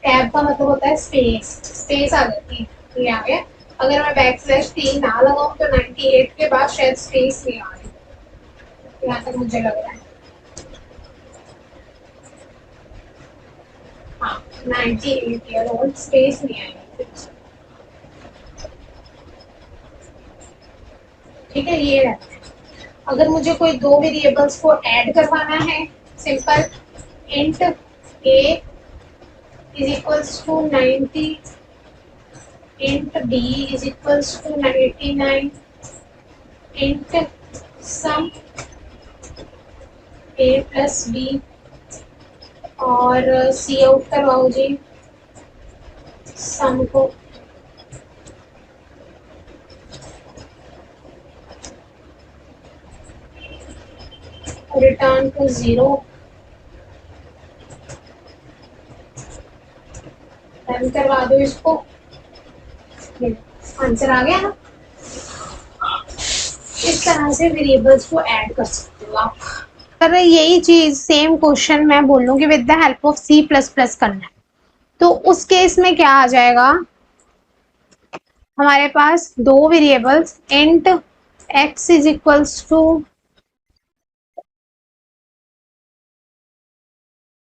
टैब का मतलब होता है स्पेस, स्पेस आ जाती है, ये आ गया। अगर मैं बैक स्लैश टी ना लगाऊं तो 98 के बाद शायद स्पेस नहीं आ रही, यहाँ तक मुझे लग रहा है। हाँ 98 ईयर ओल्ड, स्पेस नहीं आएगी। ठीक है, ये रहता है। अगर मुझे कोई दो वेरिएबल्स को ऐड करवाना है, simple int A is equals to 90, int b is equals to 89, int sum a plus b, और सी आउट करवाओ जी सम को। रिटर्न टू 0, रन करवा दो इसको, आंसर आ गया ना। इस तरह से वेरिएबल्स को ऐड कर सकते हो आप। अगर यही चीज सेम क्वेश्चन मैं बोलूँ कि with the help of C plus plus करना है, तो उस केस में क्या आ जाएगा, हमारे पास दो variables int X is equals to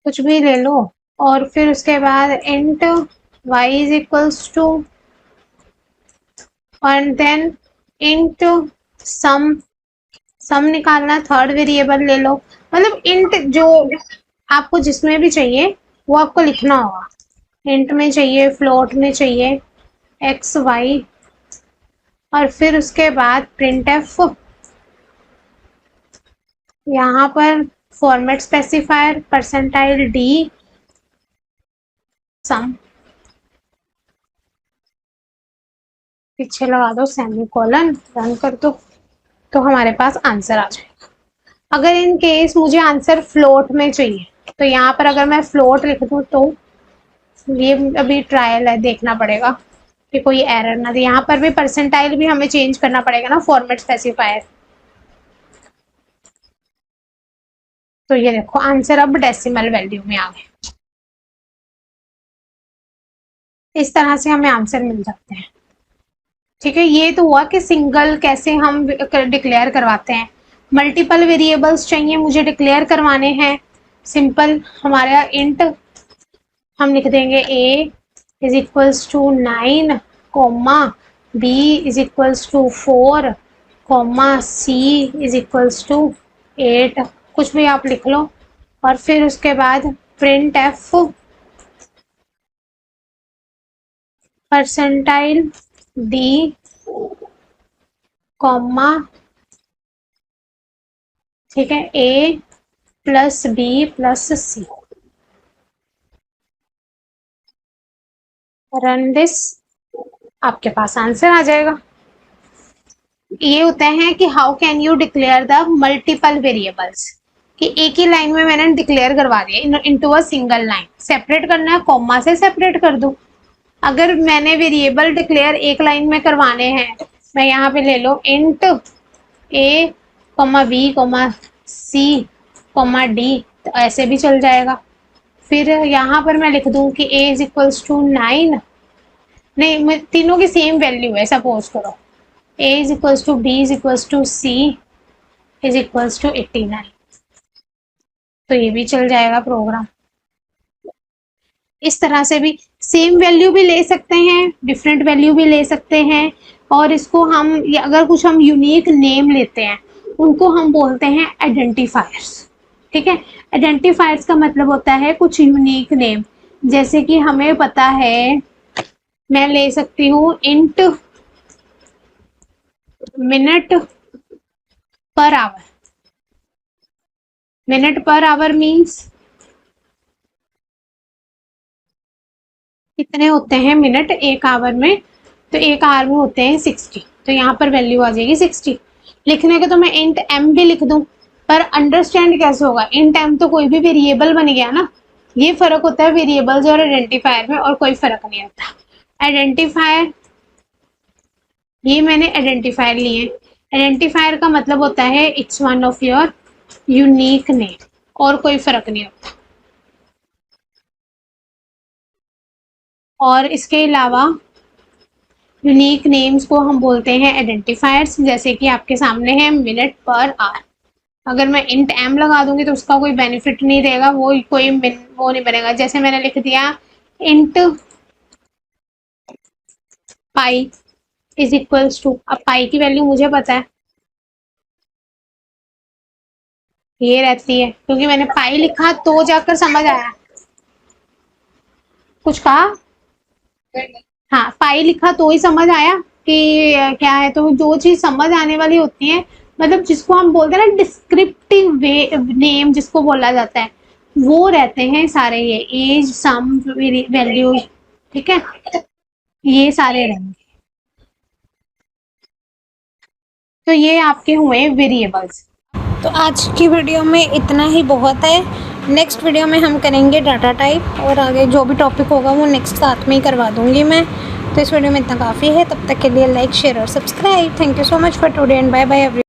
कुछ भी ले लो, और फिर उसके बाद int Y is equals to, और देन इंट सम, सम निकालना, थर्ड वेरिएबल ले लो। मतलब इंट जो आपको जिसमें भी चाहिए वो आपको लिखना होगा, इंट में चाहिए, फ्लोट में चाहिए, एक्स वाई, और फिर उसके बाद प्रिंट एफ, यहाँ पर फॉर्मेट स्पेसिफायर परसेंटाइल डी सम, पीछे लगा दो सेमीकोलन, रन कर दो, तो हमारे पास आंसर आ जाएगा। अगर इन केस मुझे आंसर फ्लोट में चाहिए, तो यहाँ पर अगर मैं फ्लोट लिख दूँ तो ये अभी ट्रायल है, देखना पड़ेगा कि कोई एरर ना दे। यहाँ पर भी परसेंटाइल भी हमें चेंज करना पड़ेगा ना, फॉर्मेट स्पेसिफायर। तो ये देखो आंसर अब डेसिमल वैल्यू में आ गए। इस तरह से हमें आंसर मिल जाते हैं। ठीक है, ये तो हुआ कि सिंगल कैसे हम डिक्लेयर करवाते हैं। मल्टीपल वेरिएबल्स चाहिए मुझे डिक्लेयर करवाने हैं, सिंपल हमारा इंट हम लिख देंगे a is equals to 9 comma b is equals to 4 comma c is equals to 8, कुछ भी आप लिख लो। और फिर उसके बाद print F percentile d comma, ठीक है, a plus b plus c, run this, आपके पास आंसर आ जाएगा। ये होते हैं कि how can you declare the multiple variables, कि एक ही लाइन में मैंने डिक्लेयर करवा दिया into a single line. Separate करना है, कॉमा से सेपरेट कर दो। अगर मैंने वेरिएबल डिक्लेयर एक लाइन में करवाने हैं, मैं यहाँ पे ले लो int a comma b comma c comma d, तो ऐसे भी चल जाएगा। फिर यहाँ पर मैं लिख दूँ कि a इज इक्वल्स टू 9, नहीं तीनों की सेम वैल्यू है, सपोज करो a is equals to b is equals to c is equals to 89, तो ये भी चल जाएगा प्रोग्राम। इस तरह से भी सेम वैल्यू भी ले सकते हैं, डिफरेंट वैल्यू भी ले सकते हैं, और इसको हम अगर कुछ हम यूनिक नेम लेते हैं उनको हम बोलते हैं आइडेंटिफायर्स। ठीक है, आइडेंटिफायर्स का मतलब होता है कुछ यूनिक नेम, जैसे कि हमें पता है, मैं ले सकती हूँ int minute per hour, minute per hour means कितने होते हैं मिनट एक आवर में, तो एक आवर में होते हैं 60, तो यहाँ पर वैल्यू आ जाएगी 60। लिखने के तो मैं इंट एम भी लिख दूं, पर अंडरस्टैंड कैसे होगा, इंट एम तो कोई भी वेरिएबल बन गया ना। ये फर्क होता है वेरिएबल्स और आइडेंटिफायर में, और कोई फर्क नहीं होता। आइडेंटिफायर, ये मैंने आइडेंटिफायर लिए। आइडेंटिफायर का मतलब होता है it's one of your unique name, और कोई फर्क नहीं होता। और इसके अलावा यूनिक नेम्स को हम बोलते हैं आइडेंटिफायर्स, जैसे कि आपके सामने है मिनट पर आवर। अगर मैं इंट एम लगा दूंगी तो उसका कोई बेनिफिट नहीं रहेगा, वो कोई वो नहीं बनेगा। जैसे मैंने लिख दिया int pi is equals to, अब पाई की वैल्यू मुझे पता है ये रहती है, क्योंकि मैंने पाई लिखा तो जाकर समझ आया। कुछ कहा? हाँ, पाई लिखा तो ही समझ आया कि क्या है। तो जो चीज समझ आने वाली होती है, मतलब जिसको हम बोलते हैं ना डिस्क्रिप्टिव वे नेम जिसको बोला जाता है, वो रहते हैं सारे ये एज सम वैल्यूज, ठीक है, ये सारे रहेंगे। तो ये आपके हुए वेरिएबल्स। तो आज की वीडियो में इतना ही बहुत है। नेक्स्ट वीडियो में हम करेंगे डाटा टाइप, और आगे जो भी टॉपिक होगा वो नेक्स्ट साथ में ही करवा दूंगी मैं। तो इस वीडियो में इतना काफ़ी है, तब तक के लिए लाइक शेयर और subscribe. Thank you so much for today and bye bye every.